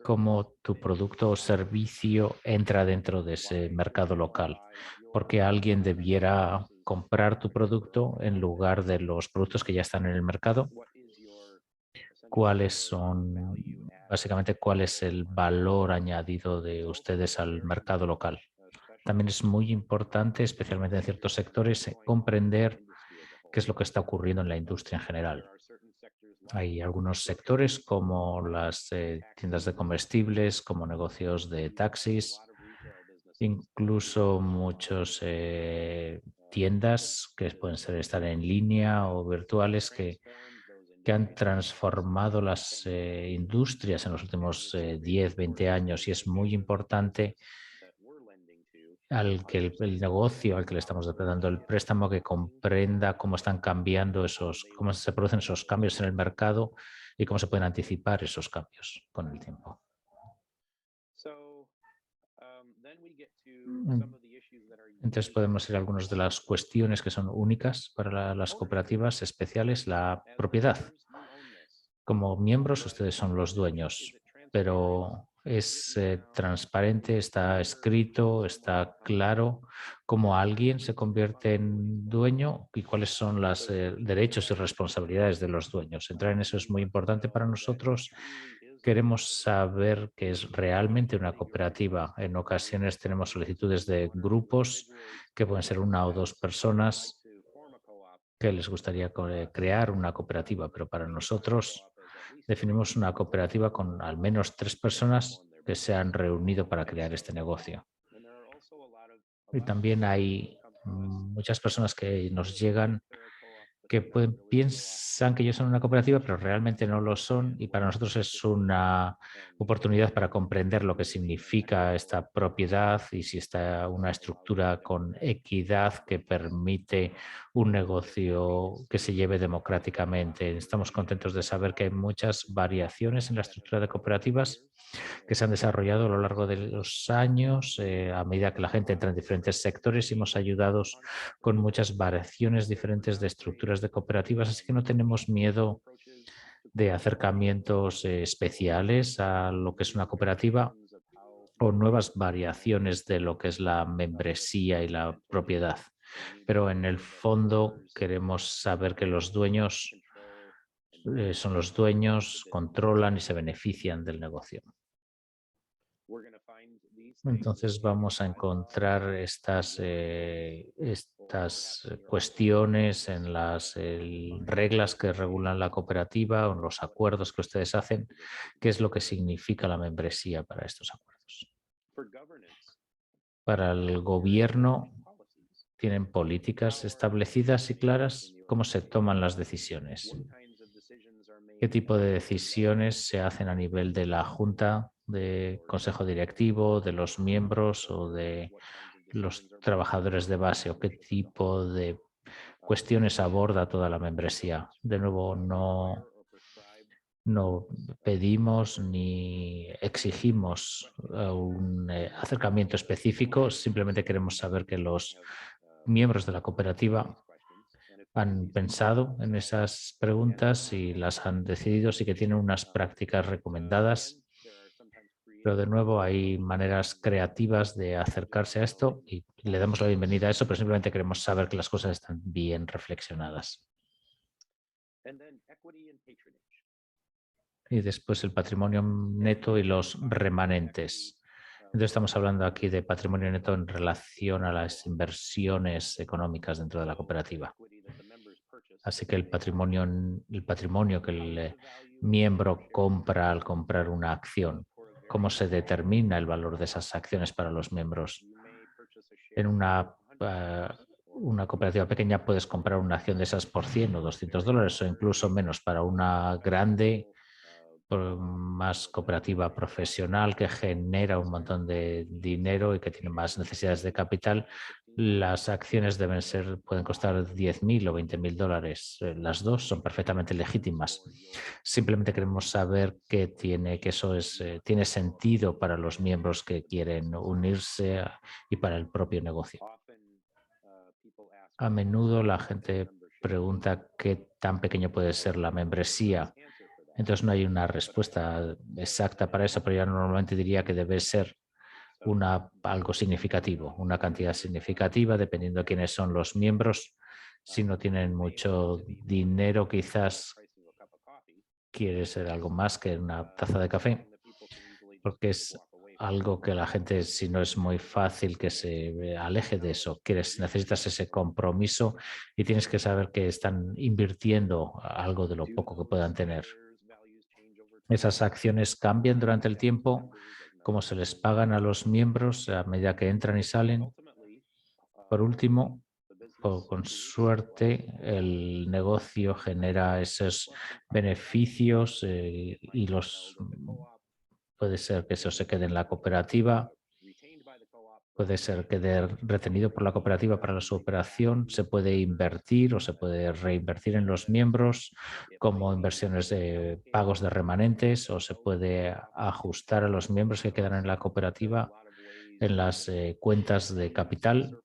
cómo tu producto o servicio entra dentro de ese mercado local, porque alguien debiera comprar tu producto en lugar de los productos que ya están en el mercado. Básicamente, cuál es el valor añadido de ustedes al mercado local. También es muy importante, especialmente en ciertos sectores, comprender qué es lo que está ocurriendo en la industria en general. Hay algunos sectores como las tiendas de comestibles, como negocios de taxis, incluso muchos tiendas que pueden estar en línea o virtuales que han transformado las industrias en los últimos 10, 20 años, y es muy importante al que el negocio al que le estamos dando el préstamo que comprenda cómo están cambiando cómo se producen esos cambios en el mercado y cómo se pueden anticipar esos cambios con el tiempo. Entonces podemos ir a algunas de las cuestiones que son únicas para las cooperativas especiales. La propiedad. Como miembros ustedes son los dueños, pero es transparente, está escrito, está claro cómo alguien se convierte en dueño y cuáles son los derechos y responsabilidades de los dueños. Entrar en eso es muy importante para nosotros. Queremos saber qué es realmente una cooperativa. En ocasiones tenemos solicitudes de grupos que pueden ser una o dos personas que les gustaría crear una cooperativa, pero para nosotros definimos una cooperativa con al menos 3 personas que se han reunido para crear este negocio. Y también hay muchas personas que nos llegan que piensan que ellos son una cooperativa, pero realmente no lo son, y para nosotros es una oportunidad para comprender lo que significa esta propiedad y si está una estructura con equidad que permite un negocio que se lleve democráticamente. Estamos contentos de saber que hay muchas variaciones en la estructura de cooperativas que se han desarrollado a lo largo de los años, a medida que la gente entra en diferentes sectores, y hemos ayudado con muchas variaciones diferentes de estructuras de cooperativas, así que no tenemos miedo de acercamientos especiales a lo que es una cooperativa o nuevas variaciones de lo que es la membresía y la propiedad. Pero en el fondo queremos saber que los dueños son los dueños, controlan y se benefician del negocio. Entonces vamos a encontrar estas cuestiones en las reglas que regulan la cooperativa o en los acuerdos que ustedes hacen. ¿Qué es lo que significa la membresía para estos acuerdos? Para el gobierno, ¿tienen políticas establecidas y claras? ¿Cómo se toman las decisiones? ¿Qué tipo de decisiones se hacen a nivel de la Junta, de Consejo Directivo, de los miembros o de los trabajadores de base? ¿O qué tipo de cuestiones aborda toda la membresía? De nuevo, no pedimos ni exigimos un acercamiento específico, simplemente queremos saber que los miembros de la cooperativa han pensado en esas preguntas y las han decidido, sí que tienen unas prácticas recomendadas, pero de nuevo hay maneras creativas de acercarse a esto y le damos la bienvenida a eso, pero simplemente queremos saber que las cosas están bien reflexionadas. Y después el patrimonio neto y los remanentes. Entonces estamos hablando aquí de patrimonio neto en relación a las inversiones económicas dentro de la cooperativa. Así que el patrimonio que el miembro compra al comprar una acción, ¿cómo se determina el valor de esas acciones para los miembros? En una una cooperativa pequeña puedes comprar una acción de esas por 100 o 200 dólares o incluso menos. Para una grande, más cooperativa profesional que genera un montón de dinero y que tiene más necesidades de capital, las acciones pueden costar 10.000 o 20.000 dólares. Las dos son perfectamente legítimas. Simplemente queremos saber que eso tiene sentido para los miembros que quieren unirse y para el propio negocio. A menudo la gente pregunta qué tan pequeño puede ser la membresía. Entonces no hay una respuesta exacta para eso, pero yo normalmente diría que debe ser algo significativo, una cantidad significativa, dependiendo de quiénes son los miembros. Si no tienen mucho dinero, quizás quiere ser algo más que una taza de café, porque es algo que la gente, si no es muy fácil que se aleje de eso. Necesitas ese compromiso y tienes que saber que están invirtiendo algo de lo poco que puedan tener. Esas acciones cambian durante el tiempo, cómo se les pagan a los miembros a medida que entran y salen. Por último, con suerte, el negocio genera esos beneficios y puede ser que eso se quede en la cooperativa, puede ser quede retenido por la cooperativa para su operación, se puede invertir o se puede reinvertir en los miembros como inversiones de pagos de remanentes, o se puede ajustar a los miembros que quedan en la cooperativa en las cuentas de capital.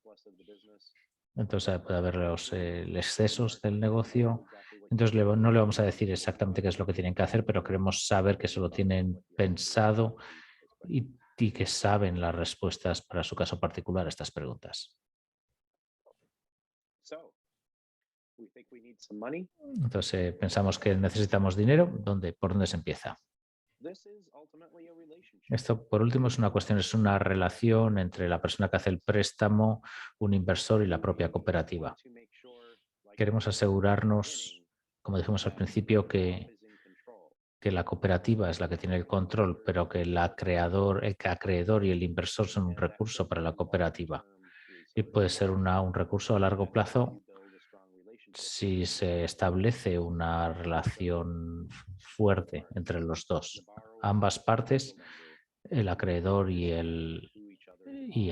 Entonces puede haber los excesos del negocio. Entonces no le vamos a decir exactamente qué es lo que tienen que hacer, pero queremos saber que eso lo tienen pensado y que saben las respuestas para su caso particular a estas preguntas. Entonces pensamos que necesitamos dinero. ¿Por dónde se empieza? Esto, por último, es una relación entre la persona que hace el préstamo, un inversor y la propia cooperativa. Queremos asegurarnos, como dijimos al principio, que la cooperativa es la que tiene el control, pero que el acreedor y el inversor son un recurso para la cooperativa. Y puede ser un recurso a largo plazo si se establece una relación fuerte entre los dos. Ambas partes, el acreedor y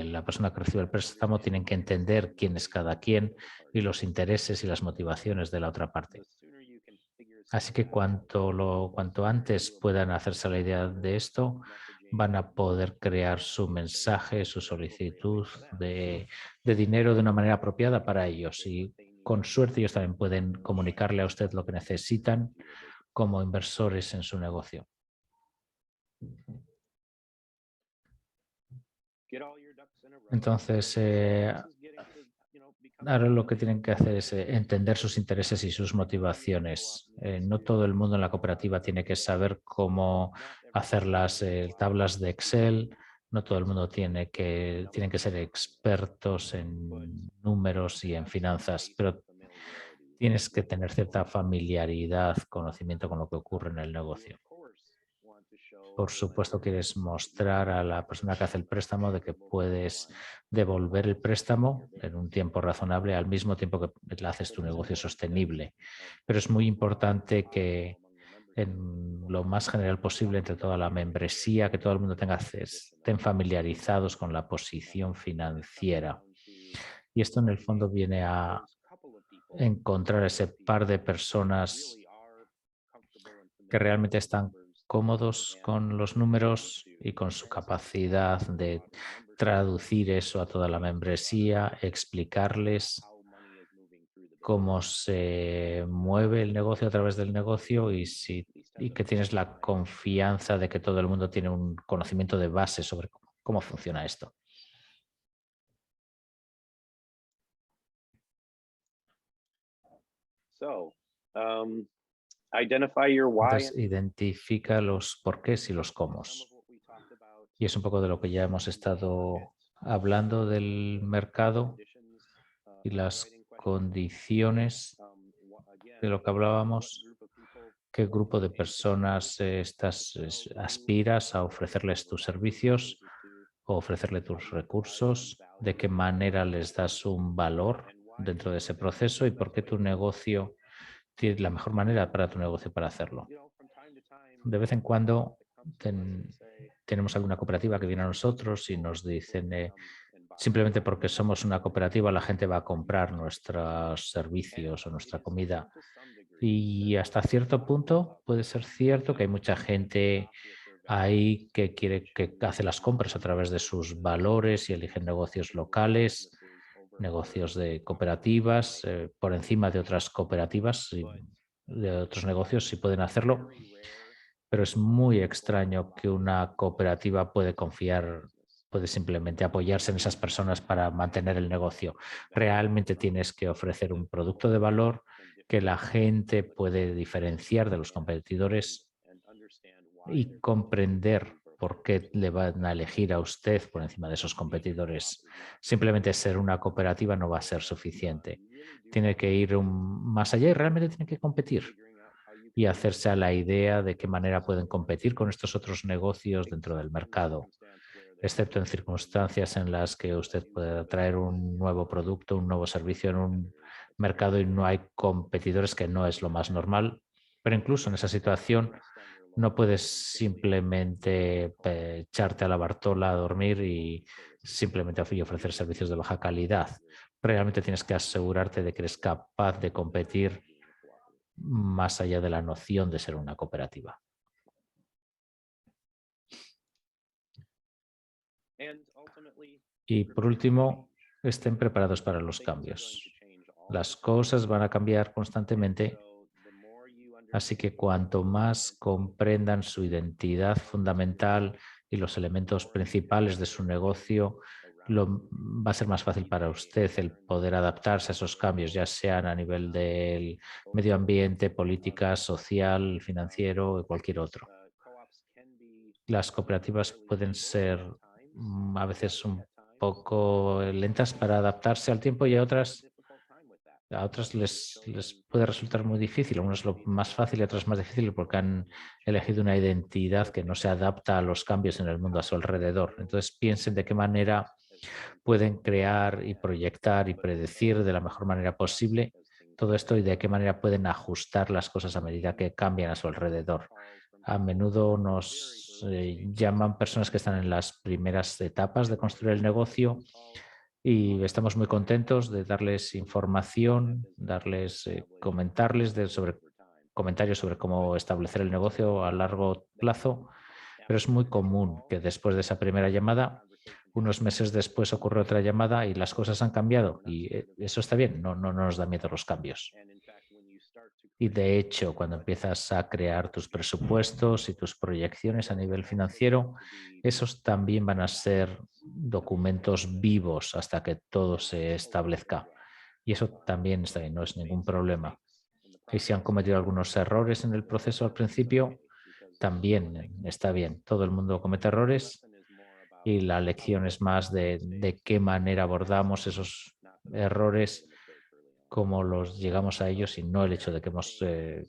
la persona que recibe el préstamo, tienen que entender quién es cada quien y los intereses y las motivaciones de la otra parte. Así que cuanto antes puedan hacerse la idea de esto, van a poder crear su mensaje, su solicitud de dinero de una manera apropiada para ellos. Y con suerte ellos también pueden comunicarle a usted lo que necesitan como inversores en su negocio. Entonces, ahora lo que tienen que hacer es entender sus intereses y sus motivaciones. No todo el mundo en la cooperativa tiene que saber cómo hacer las tablas de Excel. No todo el mundo tienen que ser expertos en números y en finanzas, pero tienes que tener cierta familiaridad, conocimiento con lo que ocurre en el negocio. Por supuesto, quieres mostrar a la persona que hace el préstamo de que puedes devolver el préstamo en un tiempo razonable, al mismo tiempo que haces tu negocio sostenible. Pero es muy importante que en lo más general posible entre toda la membresía, que todo el mundo estén familiarizados con la posición financiera. Y esto en el fondo viene a encontrar ese par de personas que realmente están cómodos con los números y con su capacidad de traducir eso a toda la membresía, explicarles cómo se mueve el negocio a través del negocio y que tienes la confianza de que todo el mundo tiene un conocimiento de base sobre cómo funciona esto. Entonces, identifica los porqués y los cómo. Y es un poco de lo que ya hemos estado hablando del mercado y las condiciones de lo que hablábamos. ¿Qué grupo de personas aspiras a ofrecerles tus servicios o ofrecerle tus recursos? ¿De qué manera les das un valor dentro de ese proceso y por qué tu negocio tiene la mejor manera para tu negocio para hacerlo. De vez en cuando tenemos alguna cooperativa que viene a nosotros y nos dicen simplemente porque somos una cooperativa la gente va a comprar nuestros servicios o nuestra comida. Y hasta cierto punto puede ser cierto que hay mucha gente ahí que hace las compras a través de sus valores y eligen negocios locales, negocios de cooperativas, por encima de otras cooperativas y de otros negocios si pueden hacerlo. Pero es muy extraño que una cooperativa puede simplemente apoyarse en esas personas para mantener el negocio. Realmente tienes que ofrecer un producto de valor que la gente puede diferenciar de los competidores y comprender por qué le van a elegir a usted por encima de esos competidores. Simplemente ser una cooperativa no va a ser suficiente. Tiene que ir más allá y realmente tiene que competir y hacerse a la idea de qué manera pueden competir con estos otros negocios dentro del mercado, excepto en circunstancias en las que usted puede traer un nuevo producto, un nuevo servicio en un mercado y no hay competidores, que no es lo más normal. Pero incluso en esa situación no puedes simplemente echarte a la Bartola a dormir y simplemente ofrecer servicios de baja calidad. Realmente tienes que asegurarte de que eres capaz de competir más allá de la noción de ser una cooperativa. Y por último, estén preparados para los cambios. Las cosas van a cambiar constantemente, así que cuanto más comprendan su identidad fundamental y los elementos principales de su negocio, va a ser más fácil para usted el poder adaptarse a esos cambios, ya sean a nivel del medio ambiente, política, social, financiero o cualquier otro. Las cooperativas pueden ser a veces un poco lentas para adaptarse al tiempo y a otras les puede resultar muy difícil. A unos lo más fácil y a otros más difícil porque han elegido una identidad que no se adapta a los cambios en el mundo a su alrededor. Entonces piensen de qué manera pueden crear y proyectar y predecir de la mejor manera posible todo esto y de qué manera pueden ajustar las cosas a medida que cambian a su alrededor. A menudo nos llaman personas que están en las primeras etapas de construir el negocio y estamos muy contentos de darles información, comentarles sobre comentarios sobre cómo establecer el negocio a largo plazo, pero es muy común que después de esa primera llamada, unos meses después ocurre otra llamada y las cosas han cambiado y eso está bien, no nos da miedo los cambios. Y de hecho, cuando empiezas a crear tus presupuestos y tus proyecciones a nivel financiero, esos también van a ser documentos vivos hasta que todo se establezca. Y eso también está bien, no es ningún problema. Y si han cometido algunos errores en el proceso al principio, también está bien. Todo el mundo comete errores y la lección es más de qué manera abordamos esos errores, cómo los llegamos a ellos y no el hecho de que hemos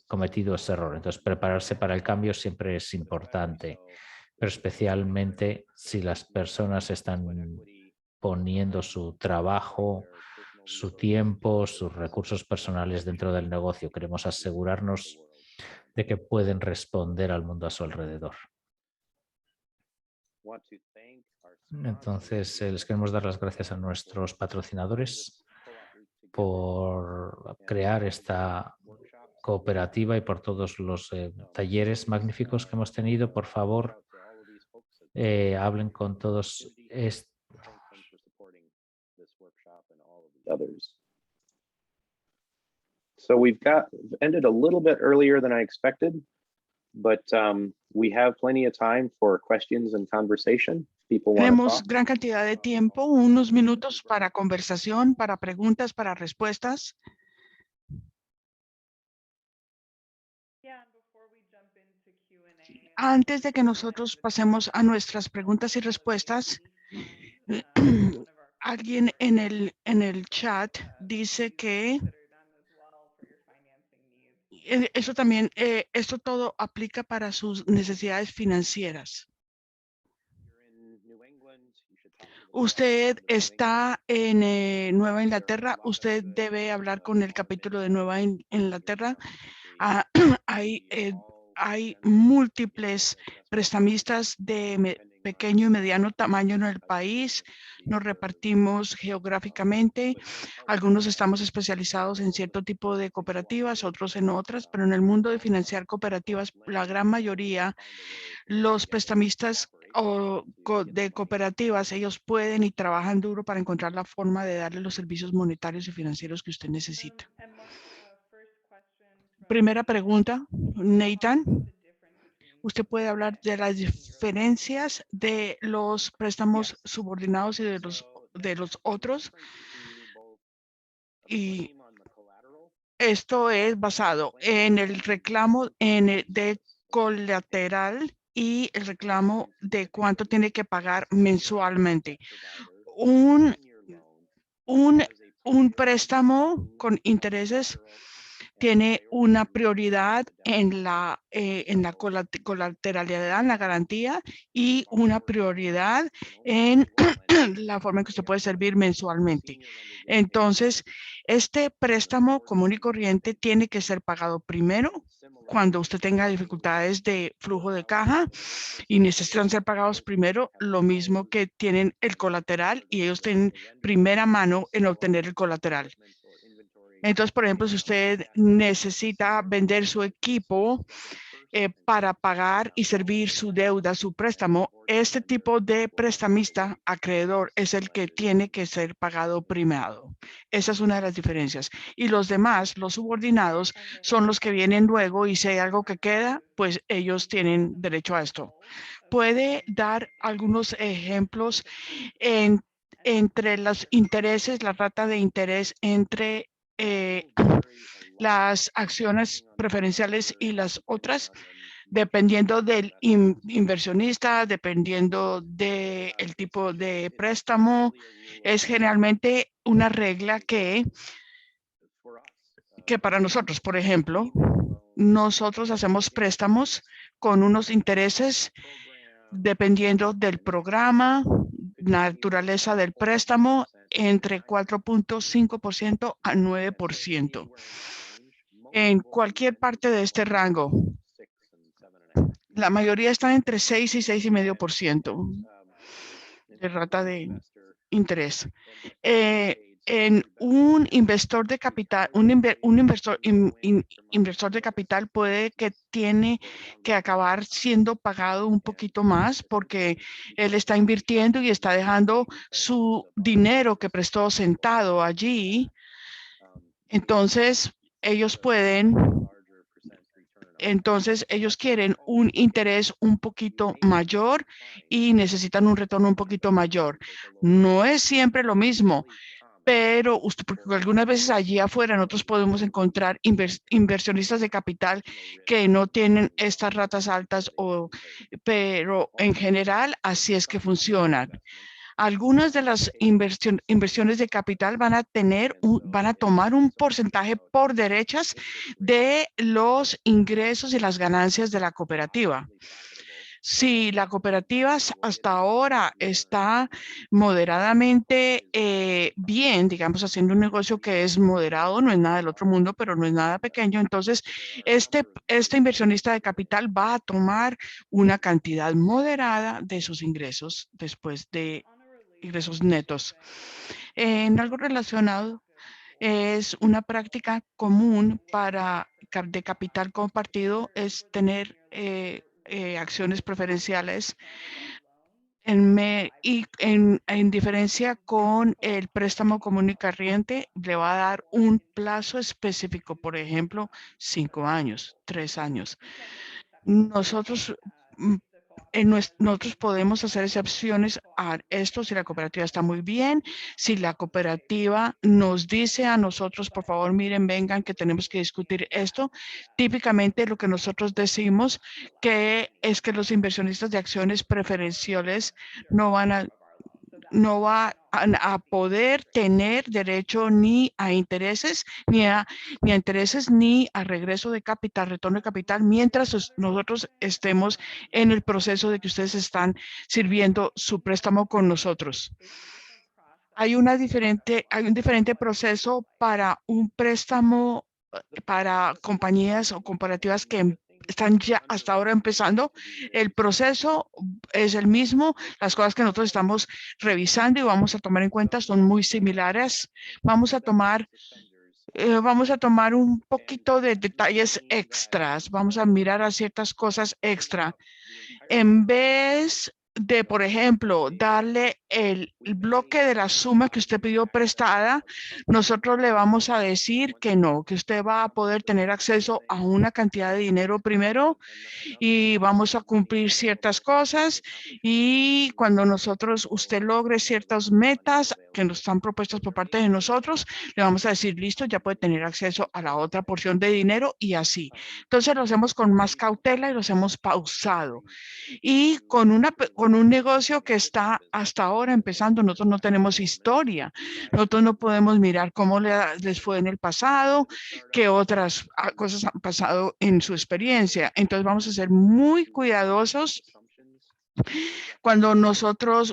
cometido ese error. Entonces, prepararse para el cambio siempre es importante, pero especialmente si las personas están poniendo su trabajo, su tiempo, sus recursos personales dentro del negocio. Queremos asegurarnos de que pueden responder al mundo a su alrededor. Entonces, les queremos dar las gracias a nuestros patrocinadores por crear esta cooperativa y por todos los talleres magníficos que hemos tenido. Por favor, hablen con todos. So we've ended a little bit earlier than I expected, but we have plenty of time for questions and conversation. Tenemos gran cantidad de tiempo, unos minutos para conversación, para preguntas, para respuestas. Antes de que nosotros pasemos a nuestras preguntas y respuestas, alguien en el chat dice que eso también, esto todo aplica para sus necesidades financieras. Usted está en Nueva Inglaterra, usted debe hablar con el capítulo de Nueva Inglaterra. Ah, hay múltiples prestamistas de pequeño y mediano tamaño en el país. Nos repartimos geográficamente. Algunos estamos especializados en cierto tipo de cooperativas, otros en otras, pero en el mundo de financiar cooperativas, la gran mayoría, los prestamistas de cooperativas, ellos pueden y trabajan duro para encontrar la forma de darle los servicios monetarios y financieros que usted necesita. Primera pregunta, Nathan. Usted puede hablar de las diferencias de los préstamos subordinados y de los otros. Y esto es basado en el reclamo de colateral y el reclamo de cuánto tiene que pagar mensualmente. Un, un préstamo con intereses tiene una prioridad en la colateralidad, en la garantía, y una prioridad en la forma en que usted puede servir mensualmente. Entonces, este préstamo común y corriente tiene que ser pagado primero cuando usted tenga dificultades de flujo de caja y necesitan ser pagados primero, lo mismo que tienen el colateral, y ellos tienen primera mano en obtener el colateral. Entonces, por ejemplo, si usted necesita vender su equipo para pagar y servir su deuda, su préstamo, este tipo de prestamista acreedor es el que tiene que ser pagado primero. Esa es una de las diferencias. Y los demás, los subordinados, son los que vienen luego, y si hay algo que queda, pues ellos tienen derecho a esto. ¿Puede dar algunos ejemplos entre los intereses, la rata de interés entre las acciones preferenciales y las otras, dependiendo del inversionista, dependiendo del tipo de préstamo? Es generalmente una regla que para nosotros, por ejemplo, nosotros hacemos préstamos con unos intereses dependiendo del programa, naturaleza del préstamo, entre 4.5% a 9%. En cualquier parte de este rango, la mayoría está entre 6 y 6,5% de rata de interés. En un inversor de capital, un inversor de capital puede que tiene que acabar siendo pagado un poquito más porque él está invirtiendo y está dejando su dinero que prestó sentado allí. Entonces, ellos quieren un interés un poquito mayor y necesitan un retorno un poquito mayor. No es siempre lo mismo, pero porque algunas veces allí afuera nosotros podemos encontrar inversionistas de capital que no tienen estas ratas altas, pero en general así es que funcionan. Algunas de las inversiones de capital van a tomar un porcentaje por derechas de los ingresos y las ganancias de la cooperativa. Si la cooperativa hasta ahora está moderadamente bien, digamos, haciendo un negocio que es moderado, no es nada del otro mundo, pero no es nada pequeño, entonces este inversionista de capital va a tomar una cantidad moderada de sus ingresos después de ingresos netos. En algo relacionado, es una práctica común de capital compartido, es tener acciones preferenciales en diferencia con el préstamo común y corriente. Le va a dar un plazo específico, por ejemplo, 5 años, 3 años. Nosotros podemos hacer excepciones a esto si la cooperativa está muy bien. Si la cooperativa nos dice a nosotros, por favor, miren, vengan, que tenemos que discutir esto. Típicamente lo que nosotros decimos es que los inversionistas de acciones preferenciales no va a poder tener derecho ni a intereses, ni a intereses, ni a regreso de capital, retorno de capital, mientras nosotros estemos en el proceso de que ustedes están sirviendo su préstamo con nosotros. Hay un diferente proceso para un préstamo para compañías o comparativas que están ya hasta ahora empezando. El proceso es el mismo. Las cosas que nosotros estamos revisando y vamos a tomar en cuenta son muy similares. Vamos a tomar un poquito de detalles extras. Vamos a mirar a ciertas cosas extra. En vez de, por ejemplo, darle el bloque de la suma que usted pidió prestada, nosotros le vamos a decir que no, que usted va a poder tener acceso a una cantidad de dinero primero y vamos a cumplir ciertas cosas, y cuando usted logre ciertas metas que nos están propuestas por parte de nosotros, le vamos a decir, listo, ya puede tener acceso a la otra porción de dinero, y así. Entonces lo hacemos con más cautela y lo hacemos pausado. Y con un negocio que está hasta ahora empezando, nosotros no tenemos historia. Nosotros no podemos mirar cómo les fue en el pasado, qué otras cosas han pasado en su experiencia. Entonces vamos a ser muy cuidadosos cuando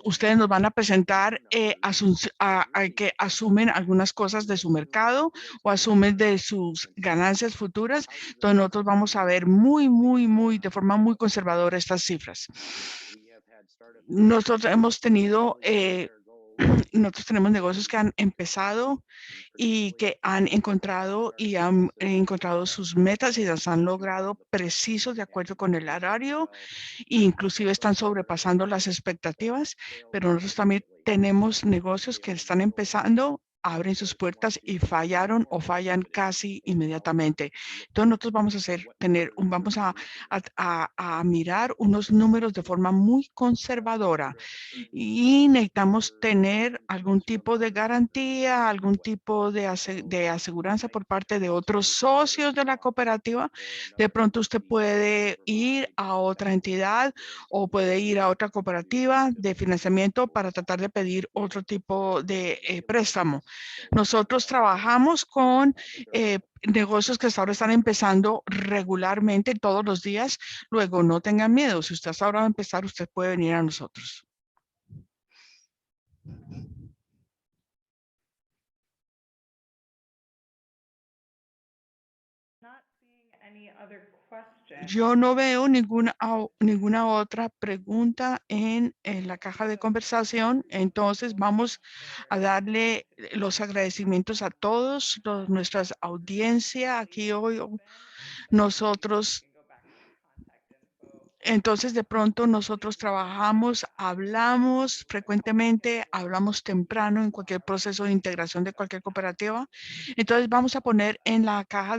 ustedes nos van a presentar que asumen algunas cosas de su mercado o asumen de sus ganancias futuras. Entonces nosotros vamos a ver de forma muy conservadora estas cifras. Nosotros nosotros tenemos negocios que han empezado y que han encontrado sus metas y las han logrado precisos de acuerdo con el horario, e inclusive están sobrepasando las expectativas, pero nosotros también tenemos negocios que están empezando, abren sus puertas y fallaron o fallan casi inmediatamente. Entonces nosotros vamos a mirar unos números de forma muy conservadora, y necesitamos tener algún tipo de garantía, algún tipo de aseguranza por parte de otros socios de la cooperativa. De pronto usted puede ir a otra entidad o puede ir a otra cooperativa de financiamiento para tratar de pedir otro tipo de préstamo. Nosotros trabajamos con negocios que hasta ahora están empezando regularmente todos los días. Luego, no tengan miedo. Si usted hasta ahora va a empezar, usted puede venir a nosotros. Yo no veo ninguna otra pregunta en la caja de conversación. Entonces vamos a darle los agradecimientos a todos nuestra audiencia aquí hoy. Entonces, de pronto nosotros hablamos frecuentemente, hablamos temprano en cualquier proceso de integración de cualquier cooperativa. Entonces, vamos a poner en la caja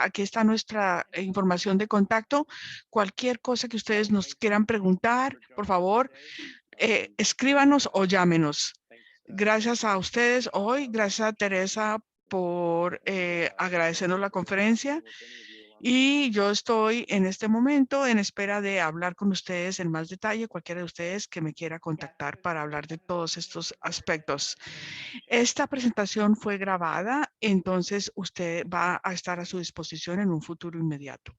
aquí está nuestra información de contacto. Cualquier cosa que ustedes nos quieran preguntar, por favor, escríbanos o llámenos. Gracias a ustedes hoy, gracias a Teresa por agradecernos la conferencia. Y yo estoy en este momento en espera de hablar con ustedes en más detalle, cualquiera de ustedes que me quiera contactar para hablar de todos estos aspectos. Esta presentación fue grabada, entonces usted va a estar a su disposición en un futuro inmediato.